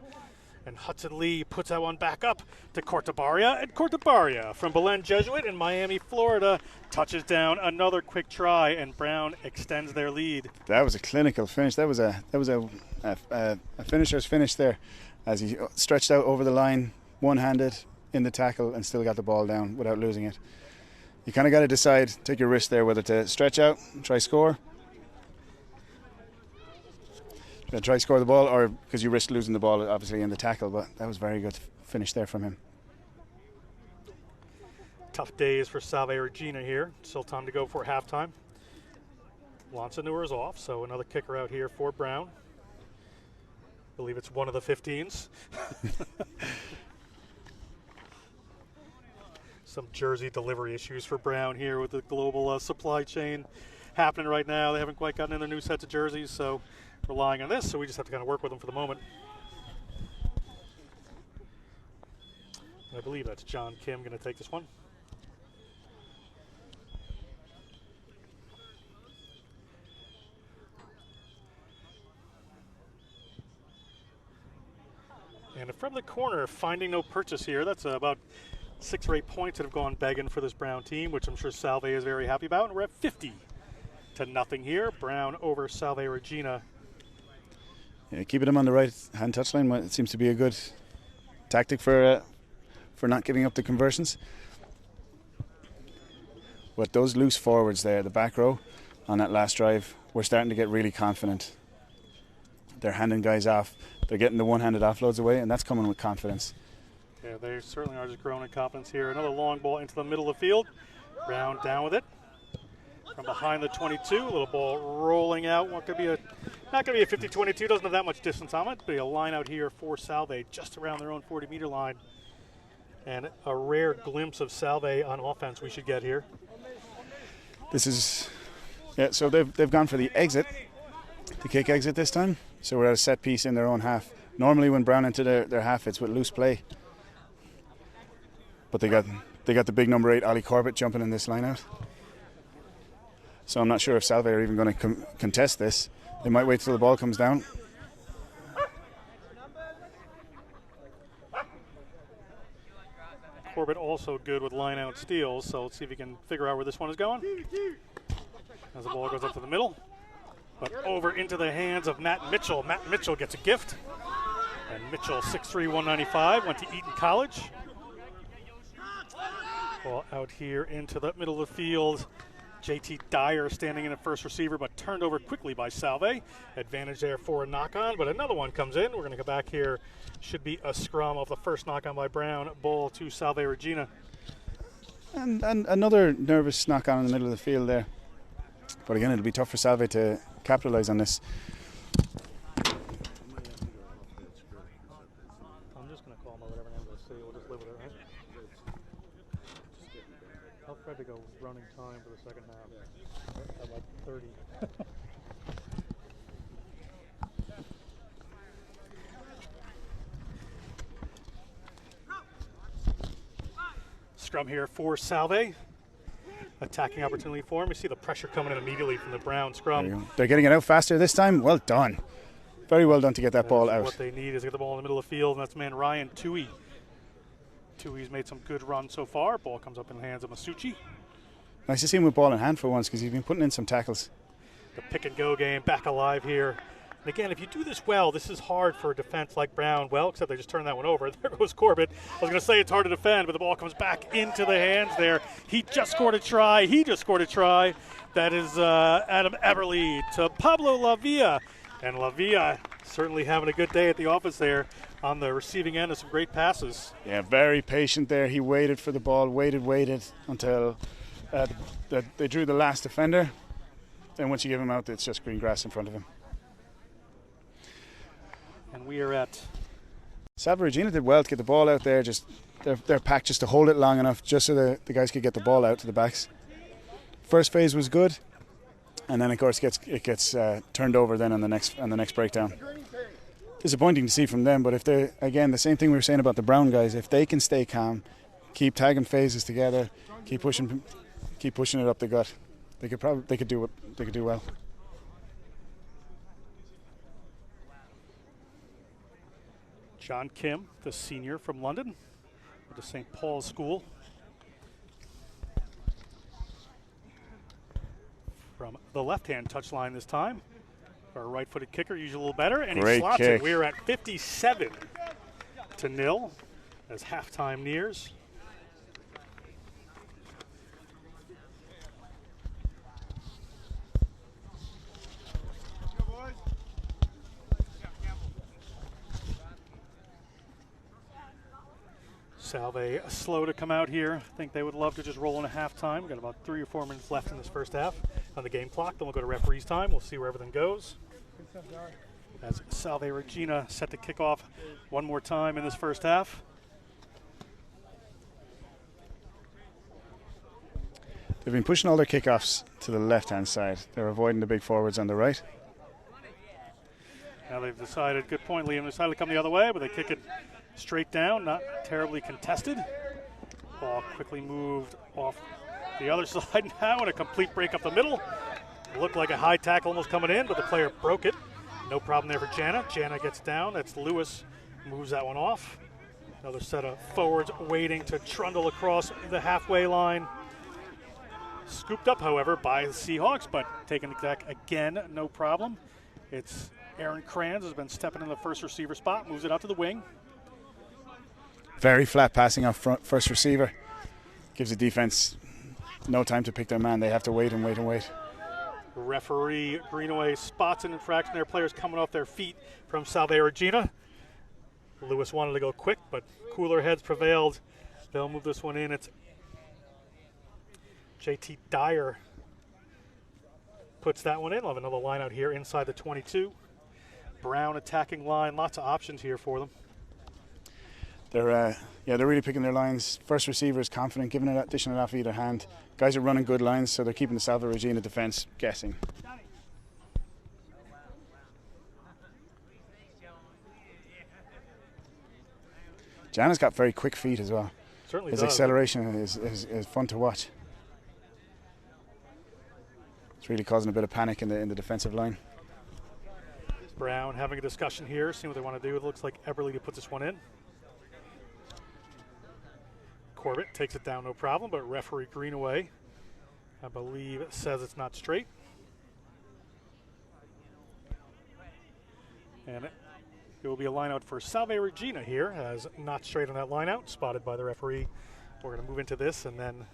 And Hudson Lee puts that one back up to Cortabaria. And Cortabaria from Belen Jesuit in Miami, Florida, touches down another quick try, and Brown extends their lead. That was a clinical finish. That was a finisher's finish there, as he stretched out over the line, one-handed in the tackle, and still got the ball down without losing it. You kind of got to decide, take your risk there, whether to stretch out, try score. Try score the ball, or because you risk losing the ball obviously in the tackle, but that was very good finish there from him. Tough days for Salve Regina here. Still time to go for halftime. Lansanur is off, so another kicker out here for Brown. I believe it's one of the 15s. Some jersey delivery issues for Brown here with the global supply chain happening right now. They haven't quite gotten in their new sets of jerseys, so relying on this, so we just have to kind of work with them for the moment. And I believe that's John Kim going to take this one. And from the corner, finding no purchase here. That's about 6 or 8 points that have gone begging for this Brown team, which I'm sure Salve is very happy about. And we're at 50-0 here. Brown over Salve Regina. Yeah, keeping him on the right hand touchline, it seems to be a good tactic for not giving up the conversions. But those loose forwards there, the back row on that last drive, we're starting to get really confident. They're handing guys off. They're getting the one-handed offloads away, and that's coming with confidence. Yeah, they certainly are just growing in confidence here. Another long ball into the middle of the field. Brown down with it. From behind the 22, a little ball rolling out. What could be not going to be a 50-22, doesn't have that much distance on it, but a line out here for Salve just around their own 40-meter line. And a rare glimpse of Salve on offense we should get here. This is, yeah, so they've gone for the exit, the kick exit this time. So we're at a set piece in their own half. Normally when Brown enter their half, it's with loose play. But they got the big number 8, Ollie Corbett, jumping in this line out. So I'm not sure if Salve are even going to contest this. They might wait till the ball comes down. Corbett also good with line-out steals, so let's see if he can figure out where this one is going. As the ball goes up to the middle, but over into the hands of Matt Mitchell. Matt Mitchell gets a gift. And Mitchell, 6'3", 195, went to Eton College. Ball out here into the middle of the field. JT Dyer standing in at first receiver, but turned over quickly by Salve. Advantage there for a knock-on, but another one comes in. We're going to go back here. Should be a scrum off the first knock-on by Brown. Ball to Salve Regina. And another nervous knock-on in the middle of the field there. But again, it'll be tough for Salve to capitalise on this. I'm just going to call him whatever name we'll see. We'll just live with it, right? Tell Fred to go running time for the second half at like 30. Scrum here for Salve. Attacking opportunity for him. You see the pressure coming in immediately from the Brown scrum. They're getting it out faster this time. Well done. Very well done to get that ball out. What they need is to get the ball in the middle of the field, and that's man Ryan Tui. Tui's made some good runs so far. Ball comes up in the hands of Masucci. Nice to see him with ball in hand for once, because he's been putting in some tackles. The pick and go game back alive here. And again, if you do this well, this is hard for a defense like Brown. Well, except they just turned that one over. There goes Corbett. I was going to say it's hard to defend, but the ball comes back into the hands there. He just scored a try. That is Adam Eberle to Pablo Lavia. And Lavia certainly having a good day at the office there on the receiving end of some great passes. Yeah, very patient there. He waited for the ball, waited until they drew the last defender. Then once you give him out, it's just green grass in front of him. And we are at Salve Regina did well to get the ball out there, just their pack just to hold it long enough just so the guys could get the ball out to the backs. First phase was good, and then of course it gets turned over then on the next breakdown. Disappointing to see from them, but if they, again, the same thing we were saying about the Brown guys, if they can stay calm, keep tagging phases together, keep pushing it up the gut, they could do well. John Kim, the senior from London, with the St. Paul's School. From the left-hand touchline this time. Our right-footed kicker, usually a little better, and Great he slots kick. it. We are at 57-0 as halftime nears. Salve slow to come out here. I think they would love to just roll in a halftime. We've got about 3 or 4 minutes left in this first half on the game clock. Then we'll go to referee's time. We'll see where everything goes. As Salve Regina set to kick off one more time in this first half. They've been pushing all their kickoffs to the left-hand side. They're avoiding the big forwards on the right. Now they've decided, good point, Liam, decided to come the other way, but they kick it straight down, not terribly contested. Ball quickly moved off the other side now, and a complete break up the middle. It looked like a high tackle almost coming in, but the player broke it. No problem there for Jana. Jana gets down. That's Lewis, moves that one off. Another set of forwards waiting to trundle across the halfway line. Scooped up, however, by the Seahawks, but taken the deck again, no problem. It's Aaron Franz has been stepping in the first receiver spot, moves it out to the wing. Very flat passing off first receiver. Gives the defense no time to pick their man. They have to wait and wait and wait. Referee Greenaway spots an infraction there. Players coming off their feet from Salve Regina. Lewis wanted to go quick, but cooler heads prevailed. They'll move this one in. It's JT Dyer puts that one in. We'll have another line out here inside the 22. Brown attacking line. Lots of options here for them. They're really picking their lines. First receiver is confident, giving it, dishing it off either hand. Guys are running good lines, so they're keeping the Salve Regina defense guessing. Jana's got very quick feet as well. Certainly His does. acceleration is fun to watch. It's really causing a bit of panic in the defensive line. Brown having a discussion here, seeing what they want to do. It looks like Eberle to put this one in. Corbett takes it down, no problem, but referee Greenaway, I believe, says it's not straight. And it will be a line out for Salve Regina here, as not straight on that line out, spotted by the referee. We're going to move into this and then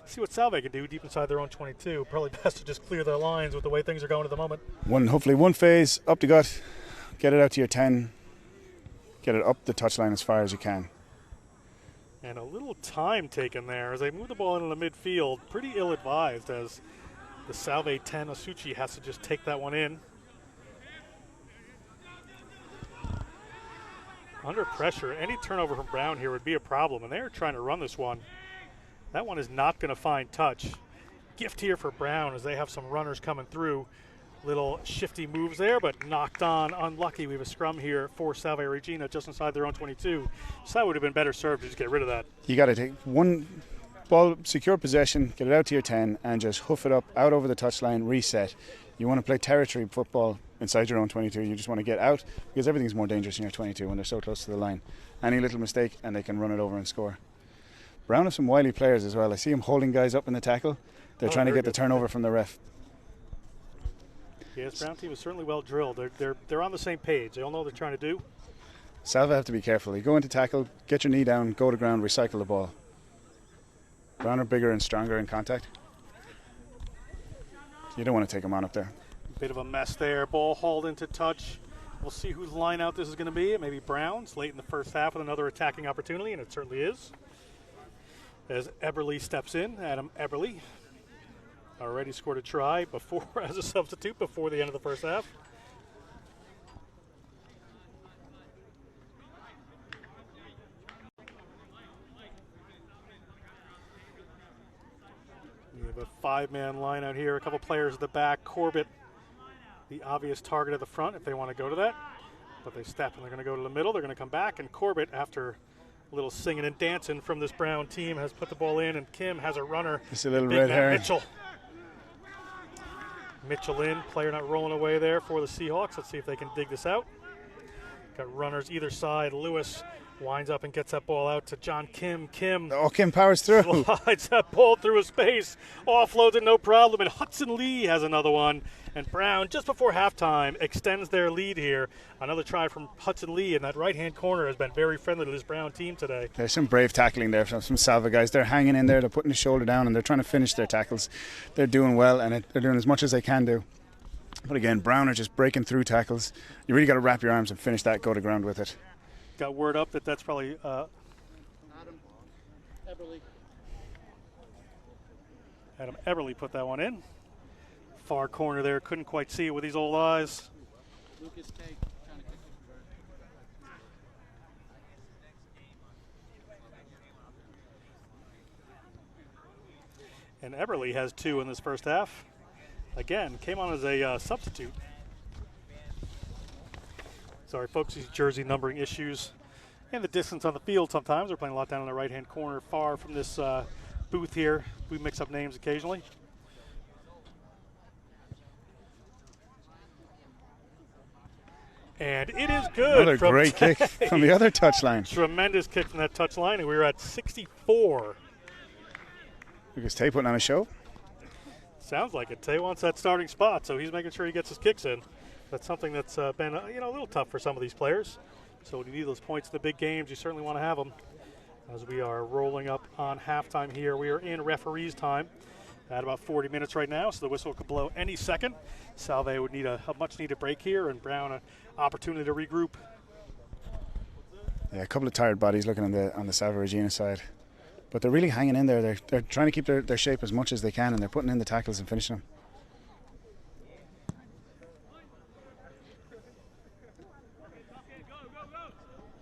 see what Salve can do deep inside their own 22. Probably best to just clear their lines with the way things are going at the moment. Hopefully one phase, up the gut, get it out to your 10, get it up the touchline as far as you can. And a little time taken there as they move the ball into the midfield. Pretty ill-advised as the Salve 10, Asuchi, has to just take that one in. Under pressure, any turnover from Brown here would be a problem, and they're trying to run this one. That one is not going to find touch. Gift here for Brown as they have some runners coming through. Little shifty moves there, but knocked on. Unlucky. We have a scrum here for Salve Regina just inside their own 22. So that would have been better served to just get rid of that. You got to take one ball, secure possession, get it out to your 10, and just hoof it up, out over the touchline, reset. You want to play territory football inside your own 22. You just want to get out because everything's more dangerous in your 22 when they're so close to the line. Any little mistake and they can run it over and score. Brown has some wily players as well. I see him holding guys up in the tackle. They're trying to get the turnover from the ref. Yes, Brown team is certainly well drilled. They're on the same page. They all know what they're trying to do. Salve have to be careful. You go into tackle, get your knee down, go to ground, recycle the ball. Brown are bigger and stronger in contact. You don't want to take them on up there. Bit of a mess there. Ball hauled into touch. We'll see whose line out this is going to be. It may be Brown's late in the first half with another attacking opportunity, and it certainly is. As Eberle steps in, Adam Eberle already scored a try before as a substitute before the end of the first half. We have a 5-man line out here. A couple players at the back. Corbett, the obvious target at the front if they want to go to that. But they step and they're going to go to the middle. They're going to come back. And Corbett, after a little singing and dancing from this Brown team, has put the ball in. And Kim has a runner. Just a little red herring. Mitchell in. Player not rolling away there for the Seahawks. Let's see if they can dig this out. Got runners either side. Lewis winds up and gets that ball out to John Kim. Kim powers through. Slides that ball through his space. Offloads it, no problem. And Hudson Lee has another one. And Brown, just before halftime, extends their lead here. Another try from Hudson Lee. And that right-hand corner has been very friendly to this Brown team today. There's some brave tackling there from some Salve guys. They're hanging in there. They're putting the shoulder down, and they're trying to finish their tackles. They're doing well, and they're doing as much as they can do. But again, Brown are just breaking through tackles. You really got to wrap your arms and finish that, go to ground with it. Got word up that that's probably Adam Eberle put that one in. Far corner there, couldn't quite see it with his old eyes. Lucas Tate trying to kick it. And Eberle has 2 in this first half. Again, came on as a substitute. Sorry, folks, these jersey numbering issues and the distance on the field sometimes. We're playing a lot down in the right-hand corner, far from this booth here. We mix up names occasionally. And it is good. Another great kick from the other touchline. Tremendous kick from that touchline, and we were at 64. Lucas Tate putting on a show. Sounds like it. Tay wants that starting spot, so he's making sure he gets his kicks in. That's something that's been a little tough for some of these players. So when you need those points in the big games, you certainly want to have them. As we are rolling up on halftime here, we are in referees' time at about 40 minutes right now, so the whistle could blow any second. Salve would need a much-needed break here, and Brown an opportunity to regroup. Yeah, a couple of tired bodies looking on the Salve Regina side. But they're really hanging in there. They're trying to keep their shape as much as they can, and they're putting in the tackles and finishing them.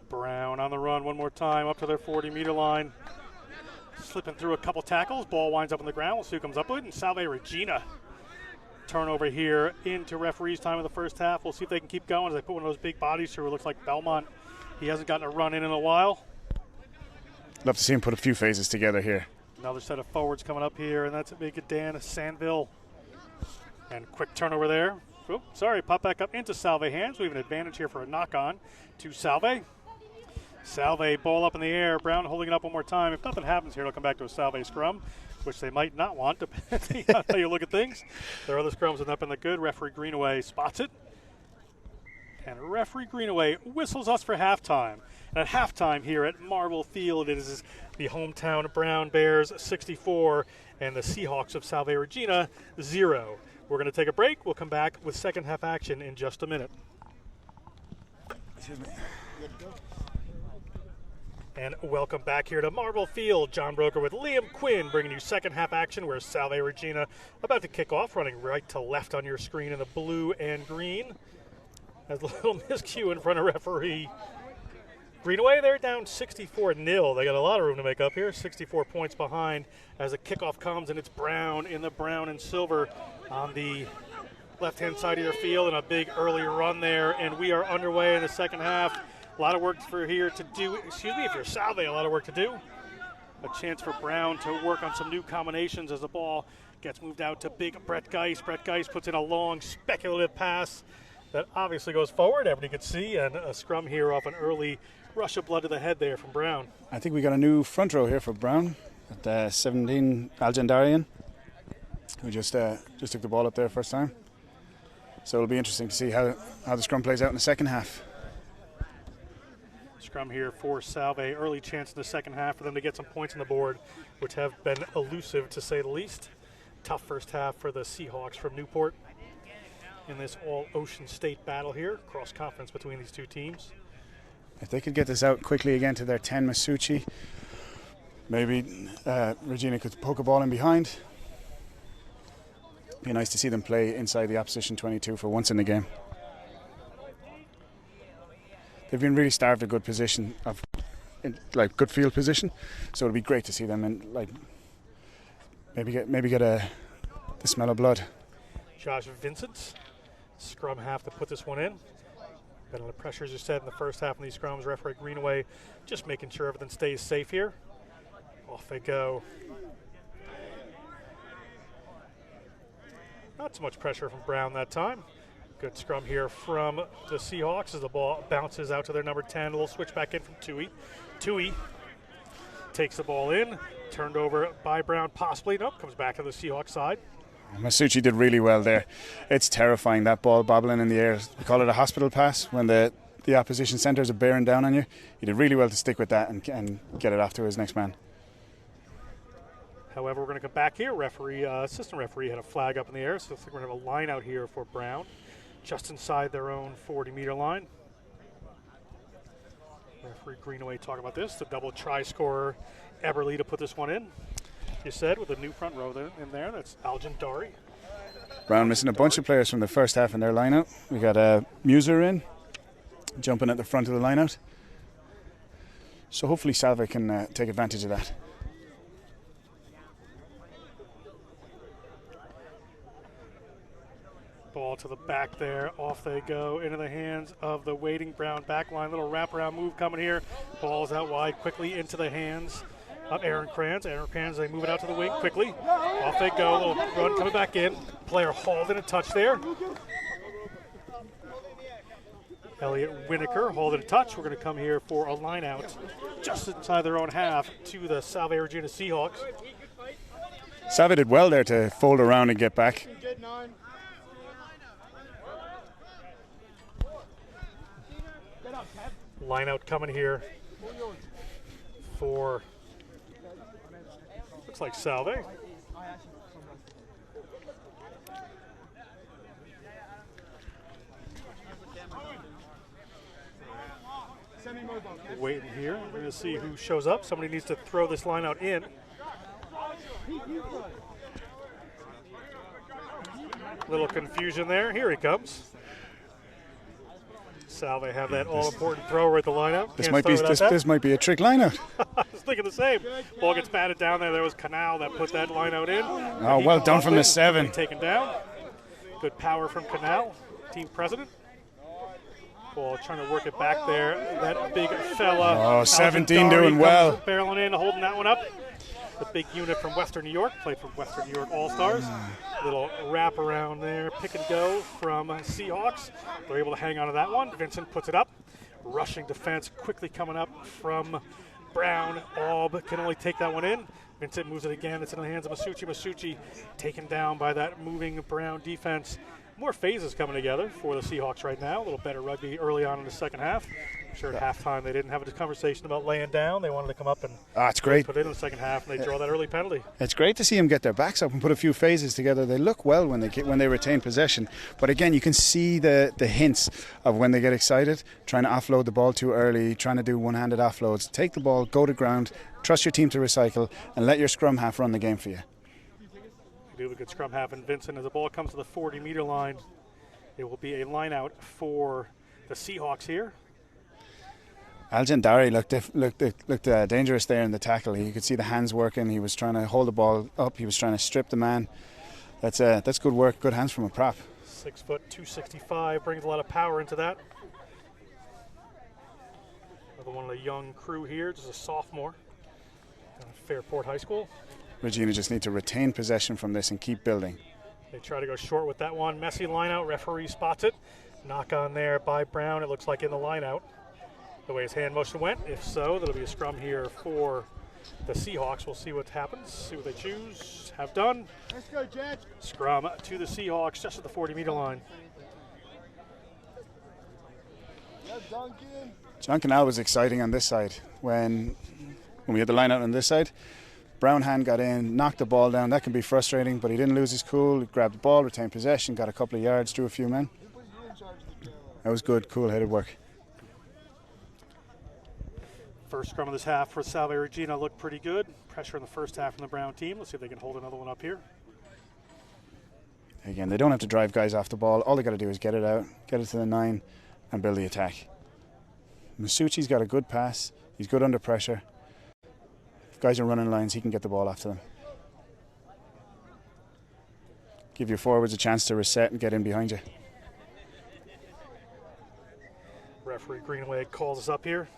Brown on the run one more time up to their 40-meter line. Slipping through a couple tackles. Ball winds up on the ground. We'll see who comes up with it. And Salve Regina. Turnover here into referees' time in the first half. We'll see if they can keep going as they put one of those big bodies through. It looks like Belmont. He hasn't gotten a run in a while. Love to see him put a few phases together here. Another set of forwards coming up here, and that's a big Dan Sandville. And quick turnover there. Oh, sorry, pop back up into Salve hands. We have an advantage here for a knock-on to Salve. Salve, ball up in the air. Brown holding it up one more time. If nothing happens here, it'll come back to a Salve scrum, which they might not want, depending on how you look at things. There are other scrums that have been the good. Referee Greenaway spots it. And referee Greenaway whistles us for halftime. And at halftime here at Marble Field, it is the hometown Brown Bears 64 and the Seahawks of Salve Regina 0. We're going to take a break. We'll come back with second half action in just a minute. Excuse me. And welcome back here to Marble Field. John Broker with Liam Quinn bringing you second half action where Salve Regina about to kick off, running right to left on your screen in the blue and green. Has a little miscue in front of referee Greenaway. They're down 64-0. They got a lot of room to make up here. 64 points behind as the kickoff comes, and it's Brown in the brown and silver on the left-hand side of your field, and a big early run there. And we are underway in the second half. A lot of work for here to do. Excuse me, if you're Salve, a lot of work to do. A chance for Brown to work on some new combinations as the ball gets moved out to big Brett Geist. Brett Geist puts in a long speculative pass that obviously goes forward. Everybody could see, and a scrum here off an early rush of blood to the head there from Brown. I think we got a new front row here for Brown at 17, Algendarian, who just took the ball up there first time. So it'll be interesting to see how the scrum plays out in the second half. Scrum here for Salve. Early chance in the second half for them to get some points on the board, which have been elusive to say the least. Tough first half for the Seahawks from Newport in this all-Ocean State battle here, cross-conference between these two teams. If they could get this out quickly again to their 10 Masucci, maybe Regina could poke a ball in behind. Be nice to see them play inside the opposition 22 for once in the game. They've been really starved a good position good field position, so it'll be great to see them in maybe get the smell of blood. Josh Vincent, scrum half to put this one in. Been under pressure, as you said, in the first half of these scrums. Referee Greenaway just making sure everything stays safe here. Off they go. Not so much pressure from Brown that time. Good scrum here from the Seahawks as the ball bounces out to their number 10. A little switch back in from Tui. Tui takes the ball in, turned over by Brown possibly. Nope, comes back to the Seahawks side. Masucci did really well there. It's terrifying, that ball bobbling in the air. We call it a hospital pass when the opposition centres are bearing down on you. He did really well to stick with that and get it off to his next man. However, we're going to come back here. Assistant referee had a flag up in the air, so I think we're going to have a line out here for Brown, just inside their own 40-meter line. Referee Greenaway talking about this. The double try scorer, Eberle, to put this one in. You said with a new front row there, in there. That's Algin Dari. Brown missing a bunch of players from the first half in their line-out. We got Muser in, jumping at the front of the line-out. So hopefully Salve can take advantage of that. Ball to the back there. Off they go into the hands of the waiting Brown backline. Little wraparound move coming here. Ball's out wide quickly into the hands of Aaron Kranz. Aaron Kranz, they move it out to the wing quickly. Off they go. Little run coming back in. Player hauled in a touch there. Elliot Winokur hauled in a touch. We're going to come here for a line out just inside their own half to the Salve Regina Seahawks. Salve did well there to fold around and get back. Line out coming here for, looks like Salve. Waiting here. We're going to see who shows up. Somebody needs to throw this line out in. Little confusion there. Here he comes. Salve have that all-important thrower at the lineup. This might be a trick lineout. I was thinking the same. Ball gets batted down there. There was Canal that put that lineout in. Oh, well done from the 7. Taken down. Good power from Canal, team president. Ball trying to work it back there. That big fella. Oh, 17 doing well. Barreling in, holding that one up. The big unit from Western New York, played for Western New York All-Stars. Little wrap around there, pick and go from Seahawks. They're able to hang on to that one. Vincent puts it up. Rushing defense quickly coming up from Brown. Aub can only take that one in. Vincent moves it again. It's in the hands of Masucci. Masucci taken down by that moving Brown defense. More phases coming together for the Seahawks right now. A little better rugby early on in the second half. I'm sure at halftime they didn't have a conversation about laying down. They wanted to come up and it's great. Put it in the second half, and they draw that early penalty. It's great to see them get their backs up and put a few phases together. They look well when they retain possession. But again, you can see the hints of when they get excited, trying to offload the ball too early, trying to do one-handed offloads. Take the ball, go to ground, trust your team to recycle, and let your scrum half run the game for you. Do a good scrum half, and Vincent, as the ball comes to the 40-meter line, it will be a line out for the Seahawks here. Algin Dari looked dangerous there in the tackle. You could see the hands working. He was trying to hold the ball up. He was trying to strip the man. That's good work, good hands from a prop. 6 foot, 265, brings a lot of power into that. Another one of the young crew here, just a sophomore at Fairport High School. Regina just need to retain possession from this and keep building. They try to go short with that one. Messy line out. Referee spots it. Knock on there by Brown. It looks like in the line out. The way his hand motion went. If so, there'll be a scrum here for the Seahawks. We'll see what happens. See what they choose. Have done. Let's go, Jack. Scrum to the Seahawks just at the 40-meter line. John Canal was exciting on this side. When we had the line out on this side, Brown hand got in, knocked the ball down. That can be frustrating, but he didn't lose his cool. He grabbed the ball, retained possession, got a couple of yards, drew a few men. That was good, cool-headed work. First scrum of this half for Salve Regina looked pretty good. Pressure in the first half from the Brown team. Let's see if they can hold another one up here. Again, they don't have to drive guys off the ball. All they got to do is get it out, get it to the 9, and build the attack. Masucci's got a good pass. He's good under pressure. If guys are running lines, he can get the ball after them. give your forwards a chance to reset and get in behind you. Referee Greenaway calls us up here.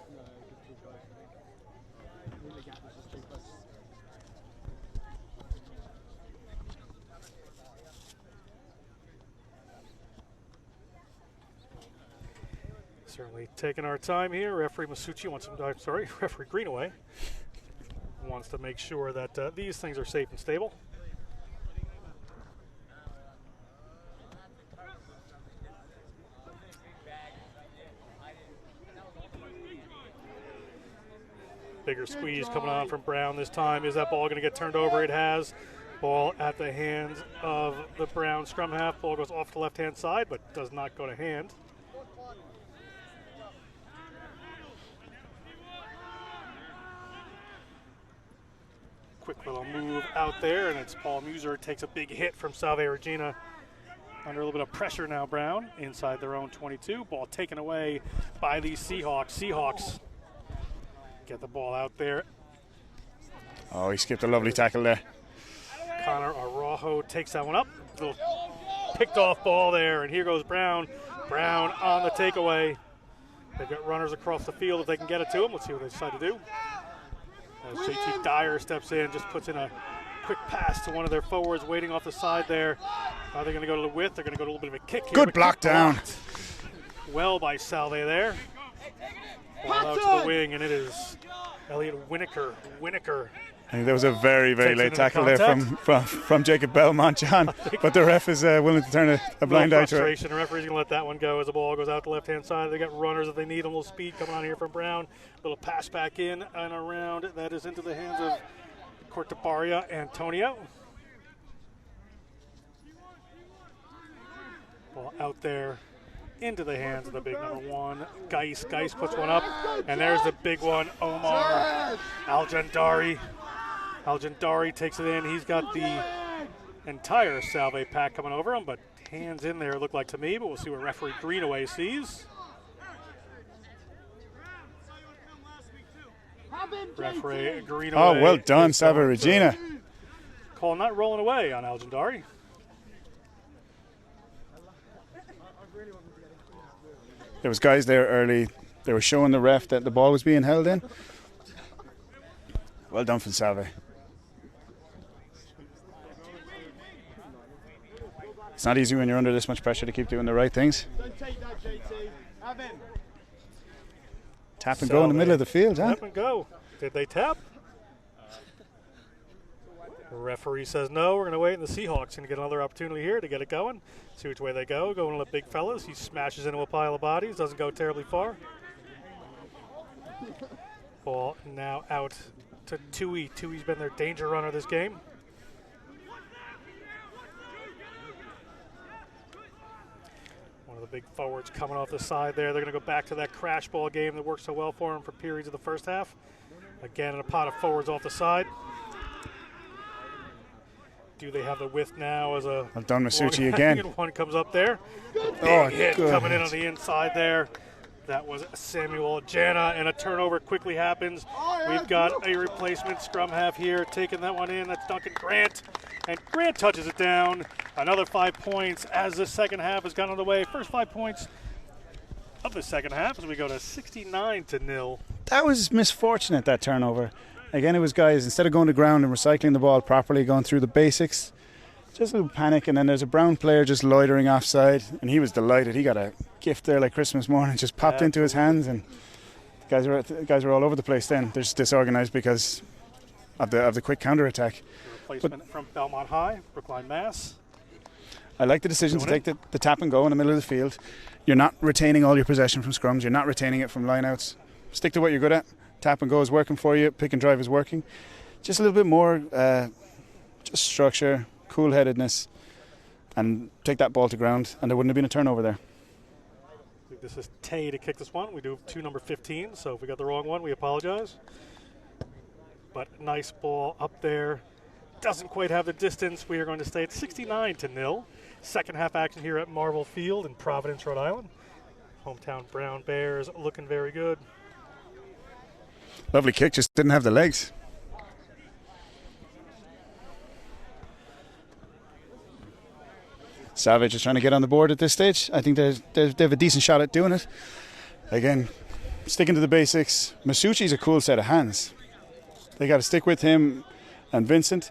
Certainly taking our time here. Referee Masucci wants Referee Greenaway wants to make sure that these things are safe and stable. Bigger squeeze coming on from Brown this time. Is that ball going to get turned over? It has. Ball at the hands of the Brown scrum half. Ball goes off the left-hand side, but does not go to hand. Quick little move out there, and it's Paul Muser takes a big hit from Salve Regina. Under a little bit of pressure now, Brown, inside their own 22. Ball taken away by these Seahawks. Seahawks get the ball out there. Oh, he skipped a lovely tackle there. Connor Araujo takes that one up. Little picked off ball there, and here goes Brown. Brown on the takeaway. They've got runners across the field if they can get it to him. Let's see what they decide to do. As JT Dyer steps in, just puts in a quick pass to one of their forwards waiting off the side there. Are they going to go to the width? They're going to go to a little bit of a kick here. Good block down. Well by Salve there. Ball out to the wing, and it is Elliot Winokur. I think that was a very, very late tackle there from Jacob Belmont, John. But the ref is willing to turn a blind eye to it. The referee's going to let that one go as the ball goes out the left-hand side. They got runners if they need them. A little speed coming on here from Brown. Little pass back in and around. That is into the hands of Cortabaria Antonio. Ball out there into the hands of the big number one. Geist puts one up. And there's the big one, Omar Aljandari. Aljandari takes it in. He's got the entire Salve pack coming over him, but hands in there look like to me, but we'll see what referee Greenaway sees. Referee Greenaway. Oh, well done, Salve Regina. Call not rolling away on Aljandari. There was guys there early. They were showing the ref that the ball was being held in. Well done from Salve. It's not easy when you're under this much pressure to keep doing the right things. Tap and go in the middle of the field, huh? Tap and go. Did they tap? The referee says no. We're going to wait, and the Seahawks going to get another opportunity here to get it going. See which way they go. Going to the big fellas. He smashes into a pile of bodies. Doesn't go terribly far. Ball now out to Tui. Tui's been their danger runner this game. One of the big forwards coming off the side there. They're going to go back to that crash ball game that worked so well for them for periods of the first half. Again, in a pot of forwards off the side. Do they have the width now as a... Well done, Masucci again. One comes up there. Oh, hit good. Coming in on the inside there. That was Samuel Jana, and a turnover quickly happens. We've got a replacement scrum half here, taking that one in. That's Duncan Grant, and Grant touches it down. Another 5 points as the second half has gone on the way. First 5 points of the second half as we go to 69-0. That was misfortunate, that turnover. Again, it was guys, instead of going to ground and recycling the ball properly, going through the basics, just a little panic, and then there's a Brown player just loitering offside, and he was delighted. He got a gift there like Christmas morning, just popped into his hands, and the guys were all over the place then. They're just disorganised because of the quick counter-attack. Replacement from Belmont High, Brookline, Mass. I like the decision to take the tap and go in the middle of the field. You're not retaining all your possession from scrums. You're not retaining it from lineouts. Stick to what you're good at. Tap and go is working for you. Pick and drive is working. Just a little bit more just structure, cool-headedness, and take that ball to ground, and there wouldn't have been a turnover there. I think this is Tay to kick this one. We do 2 number 15, so if we got the wrong one, we apologize. But nice ball up there. Doesn't quite have the distance. We are going to stay at 69-0. Second half action here at Marvel Field in Providence, Rhode Island. Hometown Brown Bears looking very good. Lovely kick, just didn't have the legs. Salve is trying to get on the board at this stage. I think they have a decent shot at doing it. Again, sticking to the basics. Masucci's a cool set of hands. They got to stick with him and Vincent.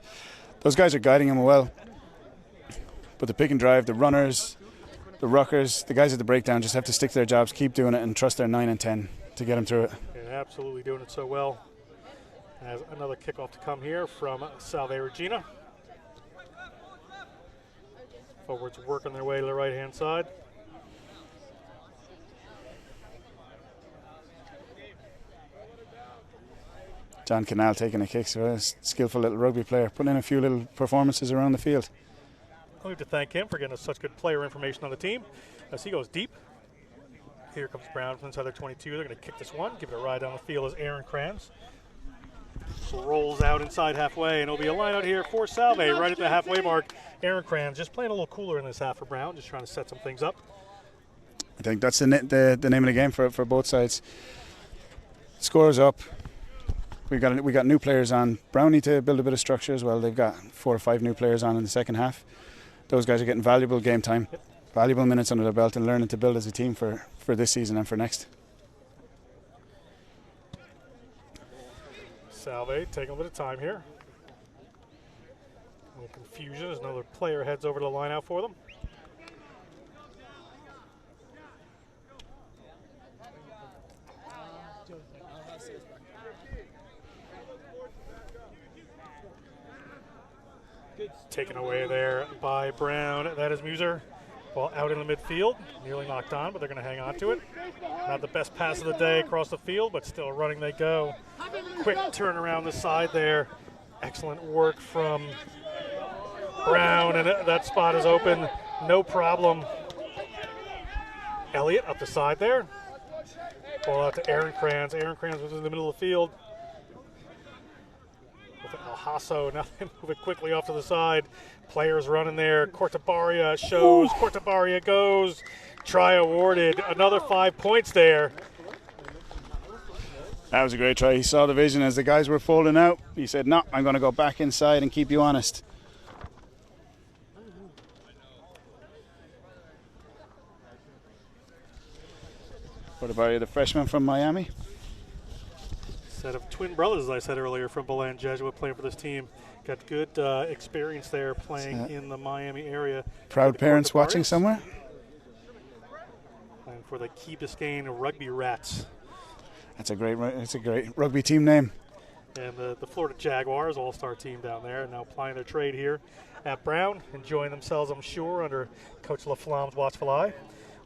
Those guys are guiding him well. But the pick and drive, the runners, the ruckers, the guys at the breakdown just have to stick to their jobs, keep doing it, and trust their 9 and 10 to get them through it. Yeah, absolutely doing it so well. As another kickoff to come here from Salve Regina. Forwards working their way to the right-hand side. John Canal taking a kick, so a skillful little rugby player, putting in a few little performances around the field. We have to thank him for getting us such good player information on the team. As he goes deep. Here comes Brown from inside their 22. They're going to kick this one, give it a ride down the field as Aaron Franz rolls out inside halfway, and it'll be a line out here for Salve right at the halfway mark. Aaron Franz just playing a little cooler in this half for Brown, just trying to set some things up. I think that's the name of the game for both sides. Scores up. We got new players on. Brown need to build a bit of structure as well. They've got 4 or 5 new players on in the second half. Those guys are getting valuable game time, valuable minutes under their belt, and learning to build as a team for this season and for next. Salve taking a bit of time here. A little confusion as another player heads over to the line out for them. Taken away there by Brown. That is Muser. Ball out in the midfield. Nearly knocked on, but they're going to hang on to it. Not the best pass of the day across the field, but still running they go. Quick turn around the side there. Excellent work from Brown, and that spot is open. No problem. Elliott up the side there. Ball out to Aaron Franz. Aaron Franz was in the middle of the field. El Hasso, now they move it quickly off to the side. Players running there. Cortabaria shows. Cortabaria goes. Try awarded. Another 5 points there. That was a great try. He saw the vision as the guys were folding out. He said, no, I'm going to go back inside and keep you honest. Cortabaria, the freshman from Miami. Set of twin brothers, as I said earlier, from Belen Jesuit playing for this team. Got good experience there playing in the Miami area. Proud parents watching somewhere. And for the Key Biscayne Rugby Rats. That's a great rugby team name. And the Florida Jaguars all-star team down there, now plying their trade here at Brown, enjoying themselves, I'm sure, under Coach LaFlamme's watchful eye.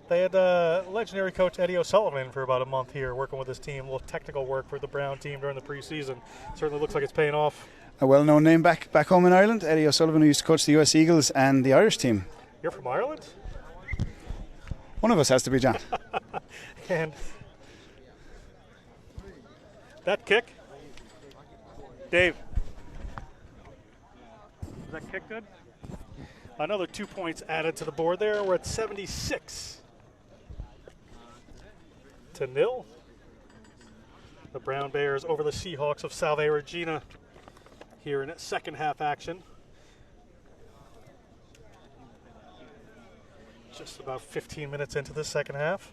They had legendary coach Eddie O'Sullivan for about a month here working with his team, a little technical work for the Brown team during the preseason. Certainly looks like it's paying off. A well-known name back home in Ireland, Eddie O'Sullivan, who used to coach the US Eagles and the Irish team. You're from Ireland? One of us has to be, John. And that kick, Dave, is that kick good? Another 2 points added to the board there. We're at 76 to 0. The Brown Bears over the Seahawks of Salve Regina here in second half action. Just about 15 minutes into the second half.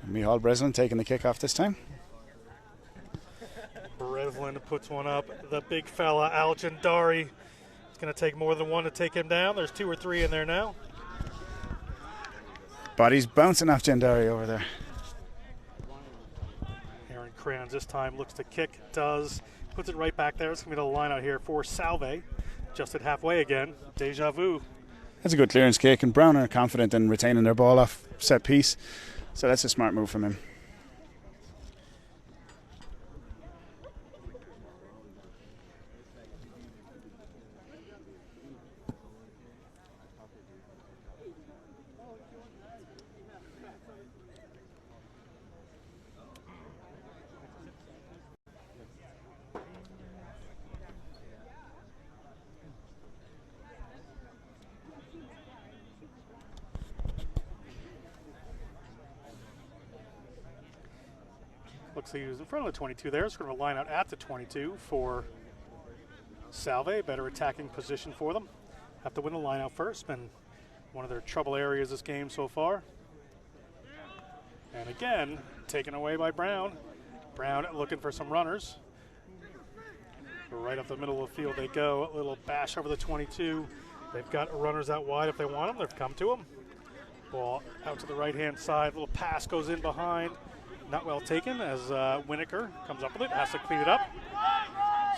Michal Breslin taking the kick off this time. Breslin puts one up. The big fella, Al Jandari. It's going to take more than one to take him down. There's 2 or 3 in there now. Body's bouncing off Jandari over there. Aaron Kranz this time looks to kick, does. Puts it right back there. It's going to be the line out here for Salve. Just at halfway again. Deja vu. That's a good clearance kick, and Brown are confident in retaining their ball off set piece. So that's a smart move from him. Looks like he was in front of the 22 there. It's going to line out at the 22 for Salve. Better attacking position for them. Have to win the line out first. Been one of their trouble areas this game so far. And again, taken away by Brown. Brown looking for some runners. Right up the middle of the field they go. A little bash over the 22. They've got runners out wide if they want them. They've come to them. Ball out to the right-hand side. Little pass goes in behind. Not well taken as Winokur comes up with it. Has to clean it up.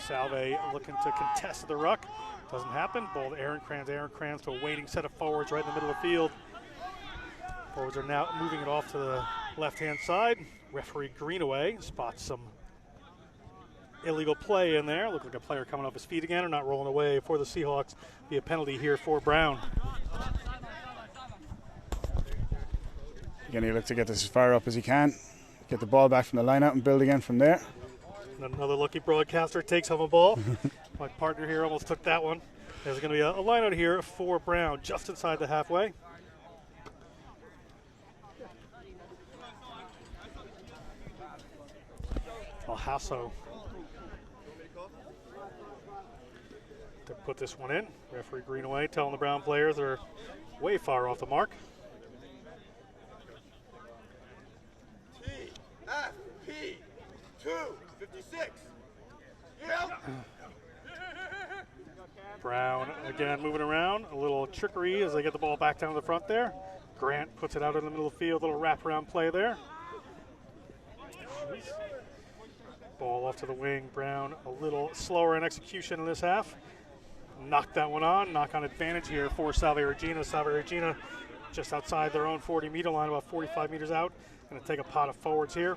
Salve looking to contest the ruck. Doesn't happen. Ball to Aaron Kranz. Aaron Kranz to a waiting set of forwards right in the middle of the field. Forwards are now moving it off to the left-hand side. Referee Greenaway spots some illegal play in there. Looks like a player coming off his feet again or not rolling away for the Seahawks. Be a penalty here for Brown. Again, he looks to get this as far up as he can. Get the ball back from the line out and build again from there. And another lucky broadcaster takes home a ball. My partner here almost took that one. There's going to be a line out here for Brown just inside the halfway. Alhasso to put this one in. Referee Greenaway telling the Brown players they're way far off the mark. TFP 256. Yep. Brown again moving around. A little trickery as they get the ball back down to the front there. Grant puts it out in the middle of the field. A little wraparound play there. Ball off to the wing. Brown a little slower in execution in this half. Knocked that one on. Knock on advantage here for Salve Regina. Salve Regina just outside their own 40-meter line, about 45 meters out. Going to take a pot of forwards here.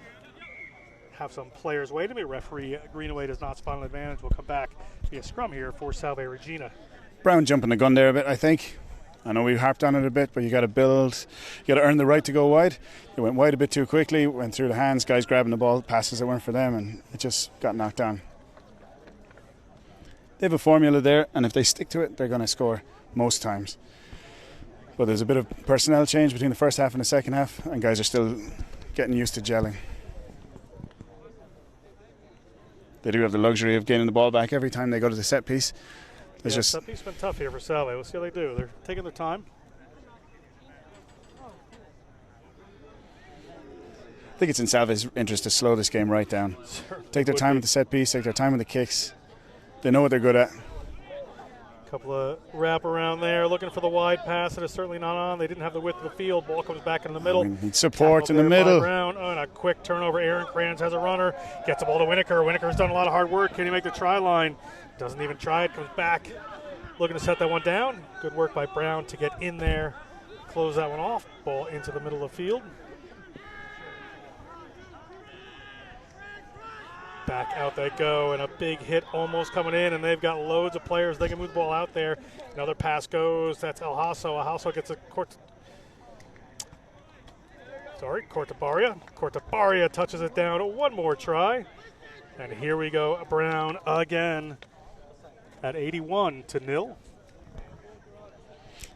Have some players waiting. Referee Greenaway does not spot an advantage. We'll come back. Be a scrum here for Salve Regina. Brown jumping the gun there a bit, I think. I know we harped on it a bit, but you got to build, you got to earn the right to go wide. They went wide a bit too quickly, went through the hands, guys grabbing the ball, passes that weren't for them, and it just got knocked down. They have a formula there, and if they stick to it, they're going to score most times. But there's a bit of personnel change between the first half and the second half, and guys are still getting used to gelling. They do have the luxury of gaining the ball back every time they go to the set piece. Set piece been tough here for Salve. We'll see how they do. They're taking their time. I think it's in Salve's interest to slow this game right down. Take their time with the set piece, take their time with the kicks. They know what they're good at. Couple of wrap around there, looking for the wide pass. It is certainly not on. They didn't have the width of the field. Ball comes back in the middle. Need support in the middle. Brown. Oh, and a quick turnover. Aaron Kranz has a runner. Gets the ball to Winokur. Winokur's done a lot of hard work. Can he make the try line? Doesn't even try it. Comes back. Looking to set that one down. Good work by Brown to get in there. Close that one off. Ball into the middle of the field. Back out they go, and a big hit almost coming in, and they've got loads of players. They can move the ball out there. Another pass goes. That's Alhasso. Alhasso gets a Cortabaria. Cortabaria touches it down. One more try. And here we go. Brown again at 81-0.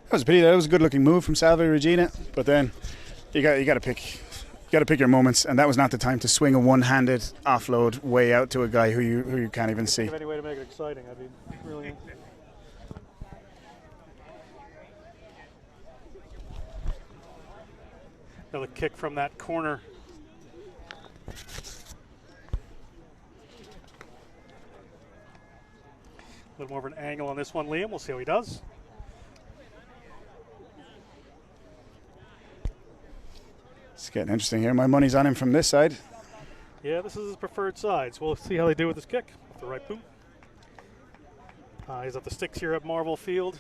That was a pity. That was a good-looking move from Salve Regina, but then you got to pick. You got to pick your moments, and that was not the time to swing a one-handed offload way out to a guy who you can't even see. Think of any way to make it exciting. I mean, really. Another kick from that corner. A little more of an angle on this one, Liam. We'll see how he does. It's getting interesting here. My money's on him from this side. Yeah, this is his preferred side. So we'll see how they do with this kick. Off the right boot. He's at the sticks here at Marvel Field.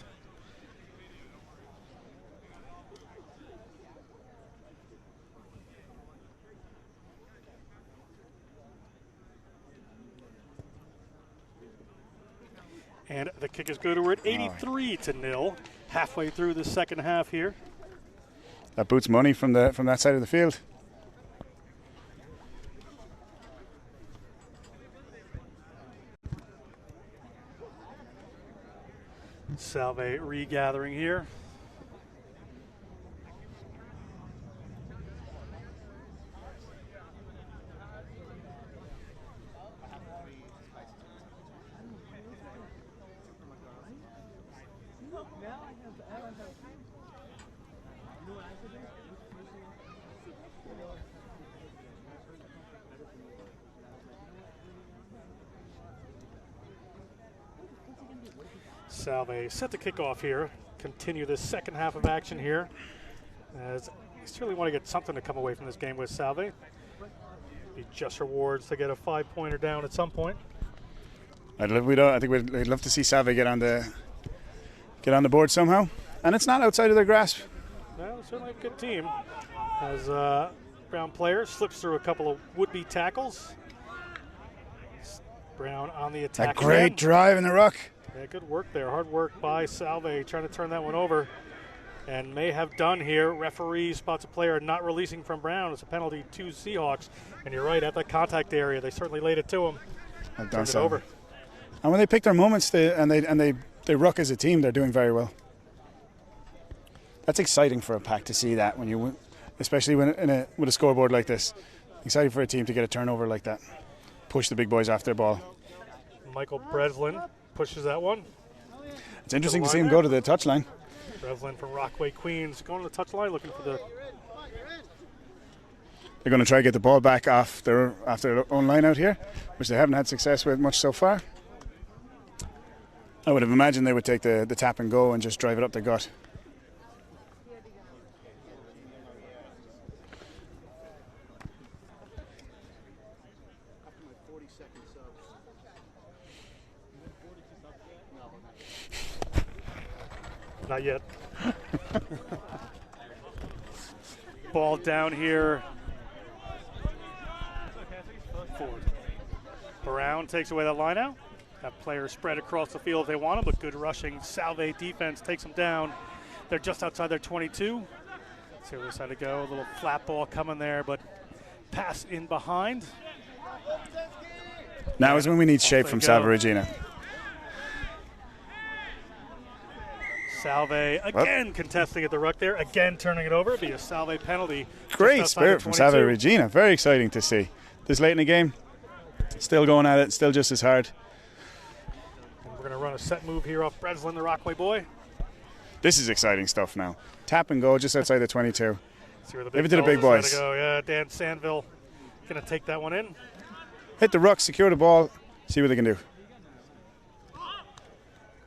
And the kick is good. We're at 83-0, halfway through the second half here. That boot's money from that side of the field. Salve regathering here. Salve set to kick off here. Continue this second half of action here. As you certainly want to get something to come away from this game with Salve. Be just rewards to get a 5-pointer down at some point. I think we'd love to see Salve get on the board somehow, and it's not outside of their grasp. Well, certainly a good team. As Brown player slips through a couple of would-be tackles. Brown on the attack. A great drive in the ruck. Yeah, good work there. Hard work by Salve trying to turn that one over. And may have done here. Referee spots a player not releasing from Brown. It's a penalty to Seahawks. And you're right, at the contact area, they certainly laid it to him. Turned it over. And when they pick their moments, they ruck as a team, they're doing very well. That's exciting for a pack to see that, when you, especially when with a scoreboard like this. Exciting for a team to get a turnover like that. Push the big boys off their ball. Michael Breslin pushes that one. It's interesting to see him go to the touchline. Breslin from Rockaway Queens going to the touchline looking for the... They're going to try to get the ball back off their own line out here, which they haven't had success with much so far. I would have imagined they would take the tap and go and just drive it up the gut. Not yet. Ball down here. Forward. Brown takes away that line out. That player spread across the field if they want him, but good rushing. Salve defense takes them down. They're just outside their 22. See where they decide to go. A little flat ball coming there, but pass in behind. Now is when we need shape from Salve Regina. Salve again contesting at the ruck there, again turning it over. It'd be a Salve penalty. Great spirit from Salve Regina. Very exciting to see. This late in the game, still going at it, still just as hard. And we're going to run a set move here off Breslin, the Rockaway boy. This is exciting stuff now. Tap and go just outside the 22. See where the Give it to the big boys. Go. Yeah, Dan Sandville going to take that one in. Hit the ruck, secure the ball, see what they can do.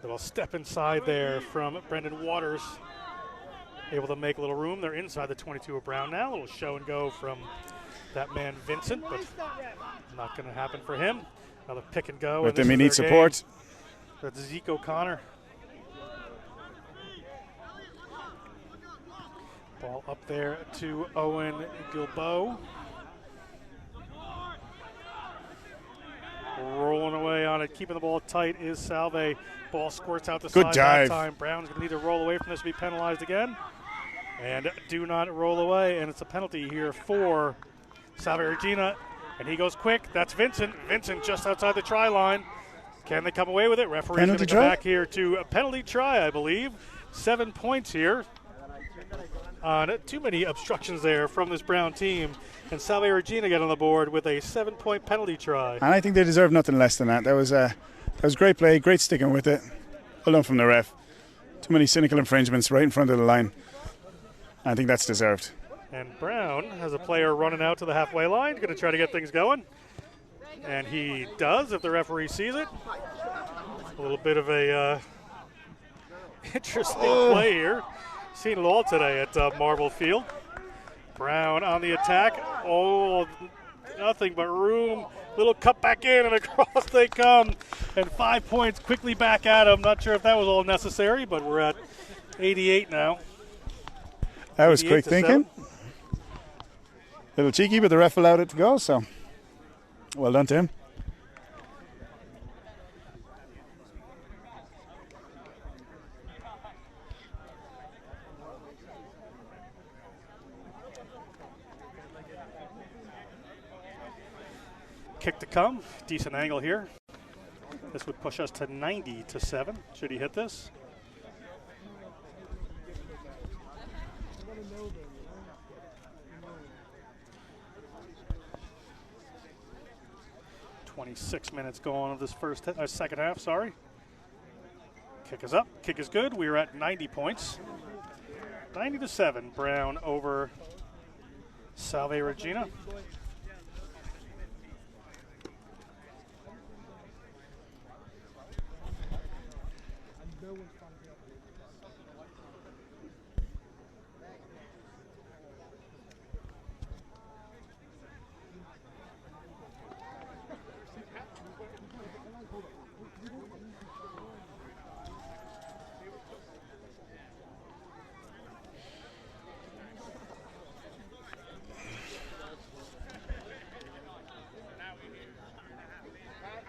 Little step inside there from Brendan Waters. Able to make a little room. They're inside the 22 of Brown now. A little show and go from that man Vincent, but not going to happen for him. Another pick and go. With them, he needs support. That's Zeke O'Connor. Ball up there to Owen Gilbo. Rolling away on it, keeping the ball tight is Salve. Ball squirts out the side that time. Brown's going to need to roll away from this to be penalized again. And do not roll away, and it's a penalty here for Salve Regina. And he goes quick. That's Vincent. Vincent just outside the try line. Can they come away with it? Referee's going to come back here to a penalty try, I believe. 7 points here. Too many obstructions there from this Brown team. And Salve Regina got on the board with a 7-point penalty try. And I think they deserve nothing less than that. That was great play, great sticking with it. Well done from the ref. Too many cynical infringements right in front of the line. I think that's deserved. And Brown has a player running out to the halfway line, going to try to get things going. And he does if the referee sees it. A little bit of a interesting play here. Seen it all today at Marble Field. Brown on the attack. Oh, nothing but room. Little cut back in and across they come. And 5 points quickly back at him. Not sure if that was all necessary, but we're at 88 now. That was quick thinking. Little cheeky, but the ref allowed it to go, so well done to him. Kick to come. Decent angle here. This would push us to 90-7. Should he hit this? .26 minutes going of this second half, sorry. Kick is up. Kick is good. We are at 90 points. 90-7. Brown over Salve Regina.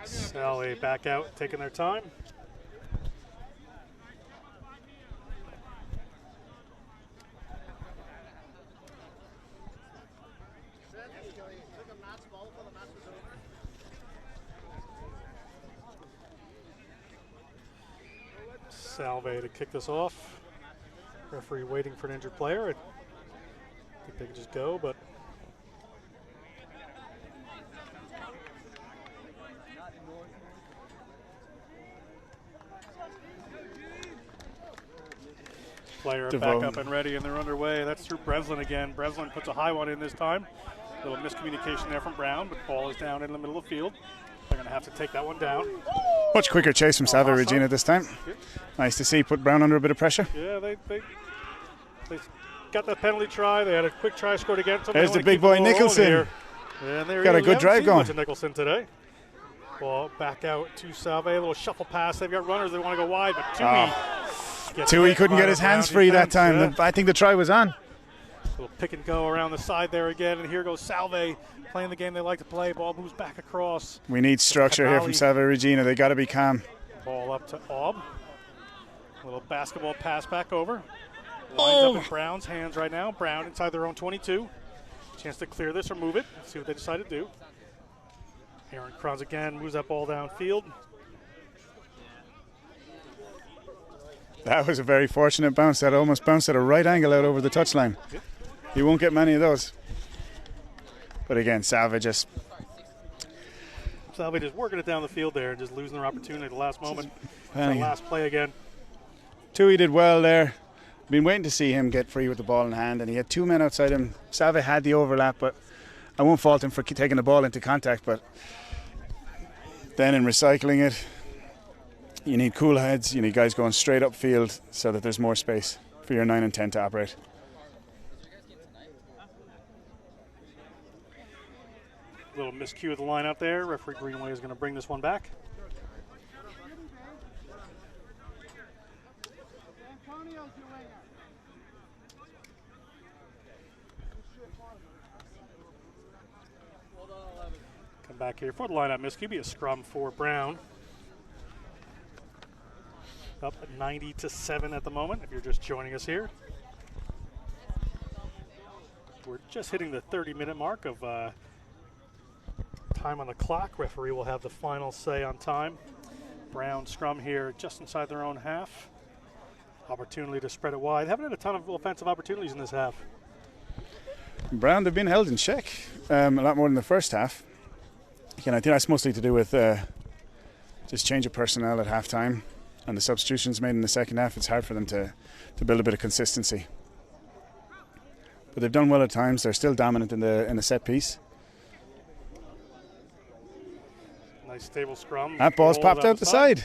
Salve back out, taking their time. Salve to kick this off. Referee waiting for an injured player. I think they could just go, but player back up and ready, and they're underway. That's through Breslin again. Breslin puts a high one in this time. A little miscommunication there from Brown, but ball is down in the middle of the field. They're going to have to take that one down. Much quicker chase from Salve Regina this time. Yep. Nice to see. Put Brown under a bit of pressure. Yeah, they got that penalty try. They had a quick try scored against them. There's the big boy Nicholson. And got a good drive going. Much of Nicholson today. Ball back out to Salve. A little shuffle pass. They've got runners. They want to go wide, but Tui couldn't get his hands free that time. Yeah. I think the try was on. Little pick and go around the side there again, and here goes Salve playing the game they like to play. Ball moves back across. We need structure here from Salve Regina. They got to be calm. Ball up to Aub. Little basketball pass back over. Lines up in Brown's hands right now. Brown inside their own 22. Chance to clear this or move it. Let's see what they decide to do. Aaron Kranz again moves that ball downfield. That was a very fortunate bounce. That almost bounced at a right angle out over the touchline. Yep. You won't get many of those. But again, Salve just working it down the field there and just losing their opportunity at the last moment. The last play again. Tui did well there. Been waiting to see him get free with the ball in hand, and he had two men outside him. Salve had the overlap, but I won't fault him for taking the ball into contact. But then in recycling it, you need cool heads. You need guys going straight upfield so that there's more space for your 9 and 10 to operate. Little miscue of the line out there. Referee Greenway is going to bring this one back. Come back here for the lineup miscue. Be a scrum for Brown. Up at 90-7 at the moment, if you're just joining us here. We're just hitting the 30-minute mark of time on the clock. Referee will have the final say on time. Brown scrum here just inside their own half. Opportunity to spread it wide. Haven't had a ton of offensive opportunities in this half. Brown, they've been held in check a lot more than the first half. Again, I think that's mostly to do with just change of personnel at halftime. And the substitutions made in the second half, it's hard for them to build a bit of consistency. But they've done well at times. They're still dominant in the set piece. Nice stable scrum. That ball's popped out the side.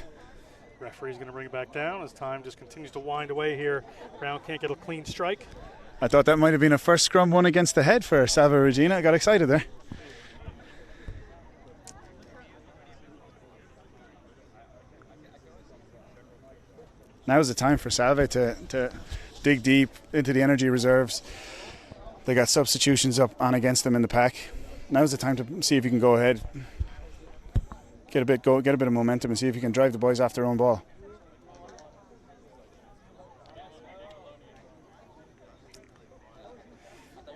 Referee's going to bring it back down as time just continues to wind away here. Brown can't get a clean strike. I thought that might have been a first scrum one against the head for Salve Regina. I got excited there. Now's the time for Salve to dig deep into the energy reserves. They got substitutions up on against them in the pack. Now's the time to see if you can go ahead, get a bit of momentum, and see if you can drive the boys off their own ball.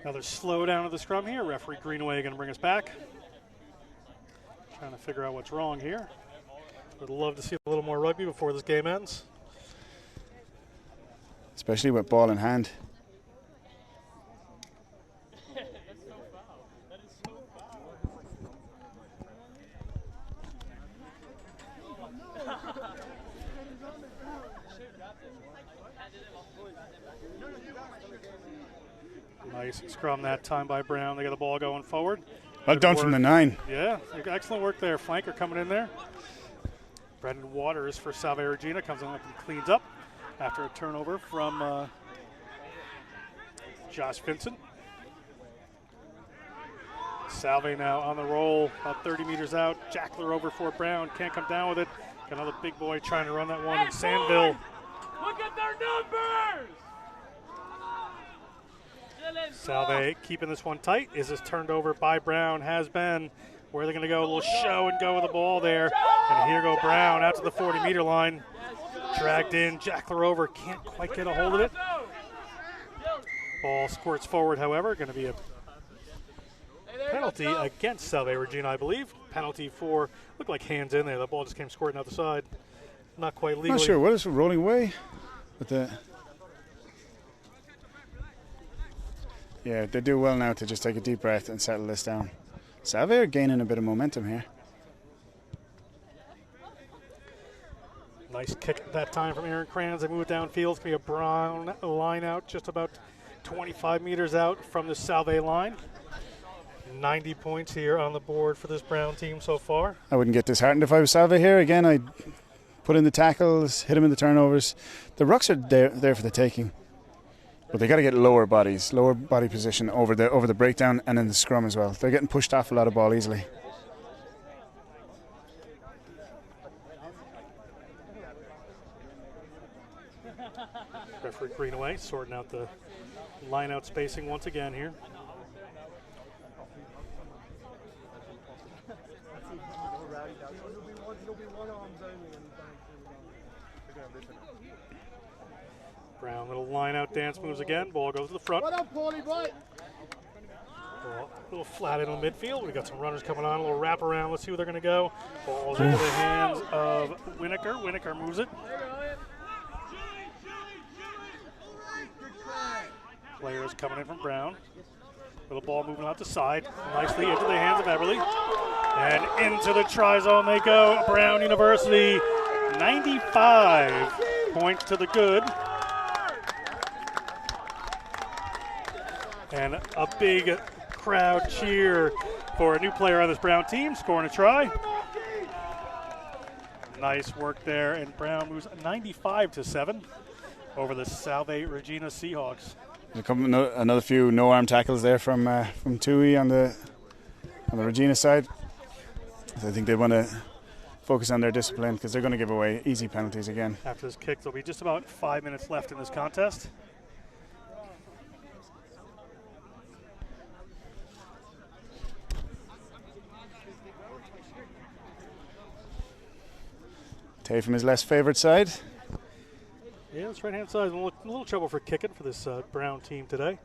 Another slow down of the scrum here. Referee Greenaway going to bring us back. Trying to figure out what's wrong here. Would love to see a little more rugby before this game ends. Especially with ball in hand. Nice scrum that time by Brown. They got the ball going forward. Well done from the 9. Yeah, excellent work there. Flanker coming in there. Brendan Waters for Salve Regina comes in and cleans up after a turnover from Josh Vincent. Salve now on the roll, about 30 meters out. Jackler over for Brown, can't come down with it. Got another big boy trying to run that one in Sandville. Look at their numbers! Salve keeping this one tight. Is this turned over by Brown? Has been. Where are they going to go? A little show and go with the ball there. And here go Brown out to the 40-meter line. Dragged in, Jackler over, can't quite get a hold of it. Ball squirts forward, however. Going to be a penalty against Salve Regina, I believe. Penalty for, looked like hands in there. The ball just came squirting out the side. Not quite legally. Not sure. What is it rolling away? With the yeah, they do well now to just take a deep breath and settle this down. Salve are gaining a bit of momentum here. Nice kick that time from Aaron Kranz. They move it downfield. It's going to be a Brown line out just about 25 meters out from the Salve line. 90 points here on the board for this Brown team so far. I wouldn't get disheartened if I was Salve here. Again, I'd put in the tackles, hit him in the turnovers. The rucks are there for the taking. But they got to get lower body position over the breakdown and in the scrum as well. They're getting pushed off a lot of ball easily. Referee Greenaway sorting out the line-out spacing once again here. Brown, little line-out dance moves again. Ball goes to the front. Well done, Paulie, boy. A little flat in the midfield. We got some runners coming on. A little wraparound. Let's see where they're going to go. Ball's into the hands of Winokur. Winokur moves it. Players coming in from Brown. Little ball moving out the side. Nicely into the hands of Eberly. And into the try zone they go. Brown University, 95 points to the good. And a big crowd cheer for a new player on this Brown team, scoring a try. Nice work there, and Brown moves 95-7 over the Salve Regina Seahawks. Another few no-arm tackles there from Tui on the Regina side. So I think they want to focus on their discipline because they're going to give away easy penalties again. After this kick, there'll be just about 5 minutes left in this contest. Tay from his less favourite side. Yeah, this right-hand side is a little trouble for kicking for this Brown team today.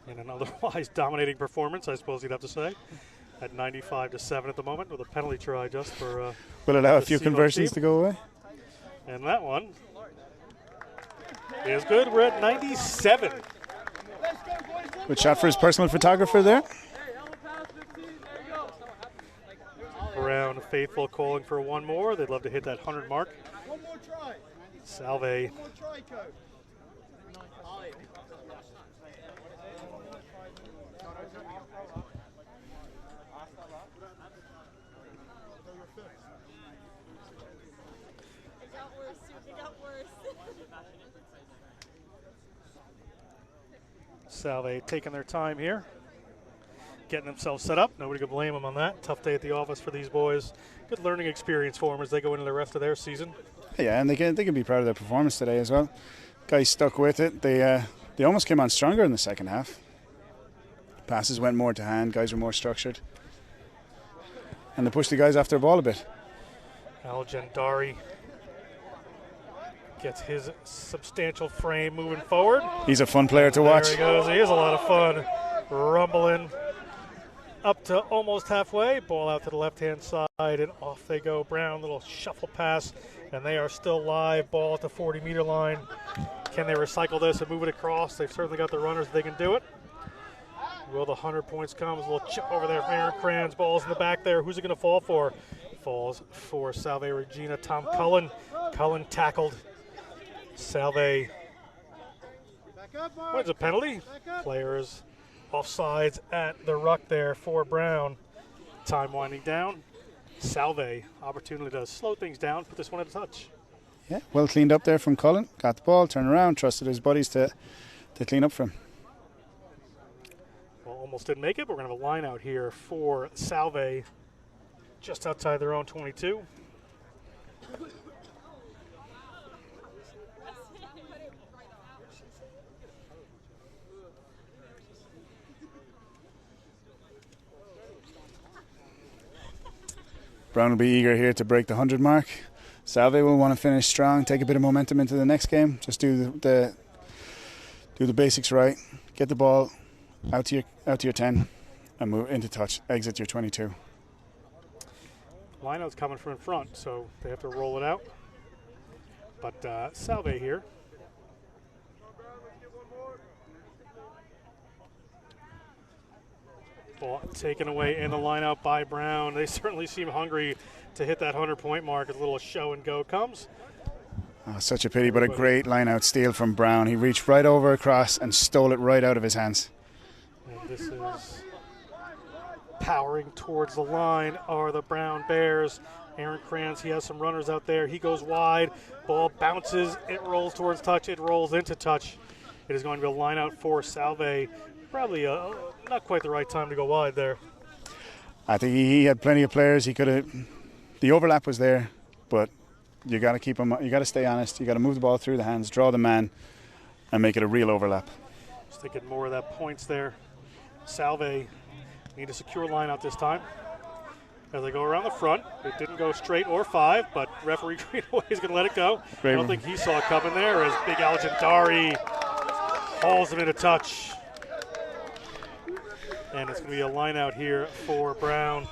And an otherwise dominating performance, I suppose you'd have to say, at 95-7 at the moment with a penalty try just for. Will allow a few conversions to go away. And that one is good. We're at 97. Good shot for his personal photographer there. Brown faithful calling for one more. They'd love to hit that 100 mark. One more try. Salve. One more try, coach. Salve taking their time here, getting themselves set up. Nobody can blame them on that. Tough day at the office for these boys. Good learning experience for them as they go into the rest of their season. Yeah, and they can be proud of their performance today as well. Guys stuck with it. They almost came on stronger in the second half. Passes went more to hand. Guys were more structured, and they pushed the guys off their ball a bit. Al-Jandari gets his substantial frame moving forward. He's a fun player to watch. There he goes. He is a lot of fun. Rumbling up to almost halfway. Ball out to the left-hand side, and off they go. Brown, little shuffle pass, and they are still live. Ball at the 40-meter line. Can they recycle this and move it across? They've certainly got the runners. They can do it. Will the 100 points come? There's a little chip over there from Aaron Kranz. Ball's in the back there. Who's it going to fall for? Falls for Salve Regina. Tom Cullen. Cullen tackled. Salve wins a penalty. Players offsides at the ruck there for Brown. Time winding down. Salve, opportunity to slow things down, put this one at a touch. Yeah, well cleaned up there from Cullen. Got the ball, turned around, trusted his buddies to clean up for him. Well, almost didn't make it, but we're going to have a line out here for Salve just outside their own 22. Brown will be eager here to break the 100 mark. Salve will want to finish strong, take a bit of momentum into the next game. Just do the basics right. Get the ball out to your 10 and move into touch. Exit your 22. Lineout's coming from in front, so they have to roll it out. But Salve here. Ball taken away in the lineout by Brown. They certainly seem hungry to hit that 100-point mark. A little show and go comes. Oh, such a pity, but a great line-out steal from Brown. He reached right over across and stole it right out of his hands. And this is powering towards the line are the Brown Bears. Aaron Franz, he has some runners out there. He goes wide. Ball bounces. It rolls towards touch. It rolls into touch. It is going to be a line-out for Salve. Probably not quite the right time to go wide there. I think he had plenty of players. He could have. The overlap was there, but you got to keep him. You got to stay honest. You got to move the ball through the hands, draw the man, and make it a real overlap. Just thinking more of that points there. Salve need a secure line out this time. As they go around the front, it didn't go straight or 5, but referee Greenaway is going to let it go. Great. I don't think he saw it coming there as Big Algendari hauls him into touch. And it's going to be a line out here for Brown.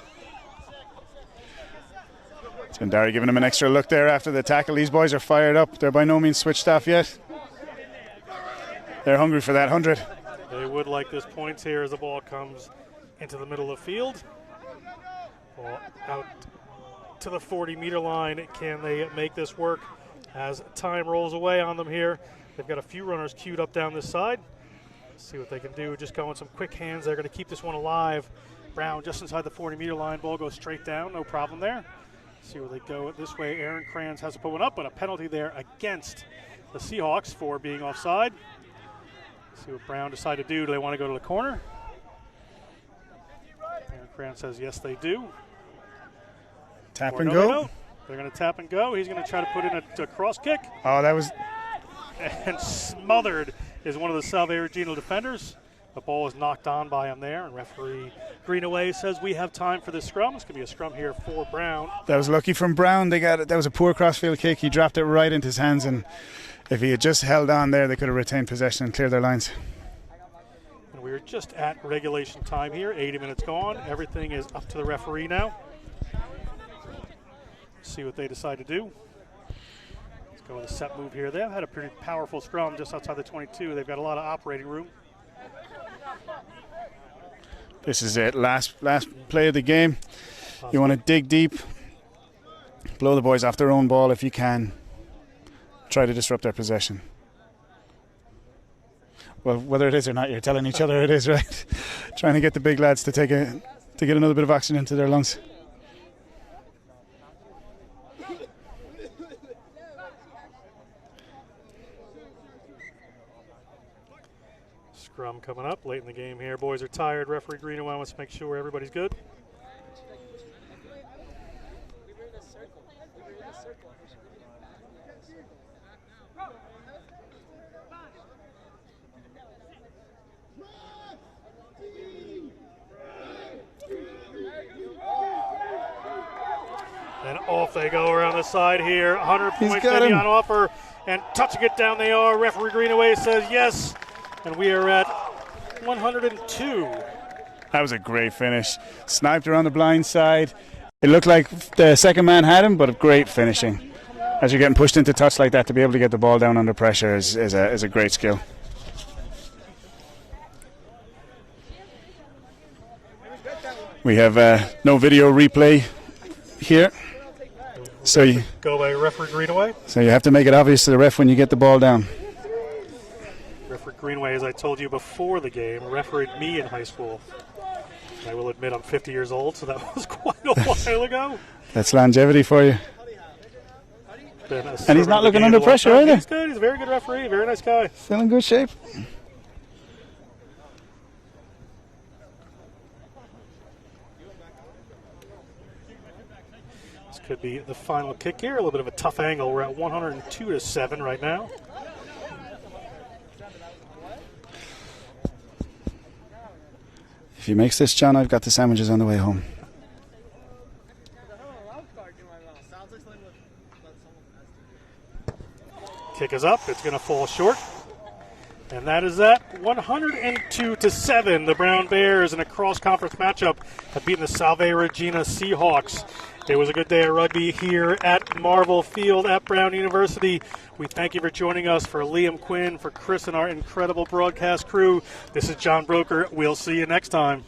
Jandari giving him an extra look there after the tackle. These boys are fired up. They're by no means switched off yet. They're hungry for that 100. They would like this points here as the ball comes into the middle of the field. Ball out to the 40-meter line. Can they make this work as time rolls away on them here? They've got a few runners queued up down this side. See what they can do. Just going some quick hands. They're going to keep this one alive. Brown just inside the 40-meter line. Ball goes straight down. No problem there. See where they go this way. Aaron Kranz has to put one up, but a penalty there against the Seahawks for being offside. See what Brown decided to do. Do they want to go to the corner? Aaron Kranz says yes, they do. Tap Or and no, go. they don't. They're going to tap and go. He's going to try to put in a cross kick. Oh, that was. And smothered is one of the Salve Regina defenders. The ball is knocked on by him there, and referee Greenaway says we have time for this scrum. It's going to be a scrum here for Brown. That was lucky from Brown. They got it. That was a poor crossfield kick. He dropped it right into his hands, and if he had just held on there, they could have retained possession and cleared their lines. And we're just at regulation time here. 80 minutes gone. Everything is up to the referee now. See what they decide to do. Let's go with a set move here. They've had a pretty powerful scrum just outside the 22. They've got a lot of operating room. This is it. Last play of the game. You want to dig deep, blow the boys off their own ball if you can. Try to disrupt their possession. Well, whether it is or not, you're telling each other it is, right? Trying to get the big lads to get another bit of oxygen into their lungs. Scrum coming up late in the game here. Boys are tired. Referee Greenaway wants to make sure everybody's good. And off they go around the side here. 100 points maybe on offer. And touching it down they are. Referee Greenaway says yes. And we are at 102. That was a great finish. Sniped around the blind side. It looked like the second man had him, but great finishing. As you're getting pushed into touch like that, to be able to get the ball down under pressure is a great skill. We have no video replay here. So you go by referee Greenaway. So you have to make it obvious to the ref when you get the ball down. Referee Greenaway, as I told you before the game, refereed me in high school. I will admit I'm 50 years old, so that was quite a while ago. That's longevity for you. And he's not looking under pressure either. He's good. He's a very good referee. Very nice guy. Still in good shape. This could be the final kick here. A little bit of a tough angle. We're at 102-7 right now. If he makes this, John, I've got the sandwiches on the way home. Kick is up. It's going to fall short. And that is that 102-7. The Brown Bears in a cross-conference matchup have beaten the Salve Regina Seahawks. It was a good day of rugby here at Marvel Field at Brown University. We thank you for joining us. For Liam Quinn, for Chris and our incredible broadcast crew, this is John Broker. We'll see you next time.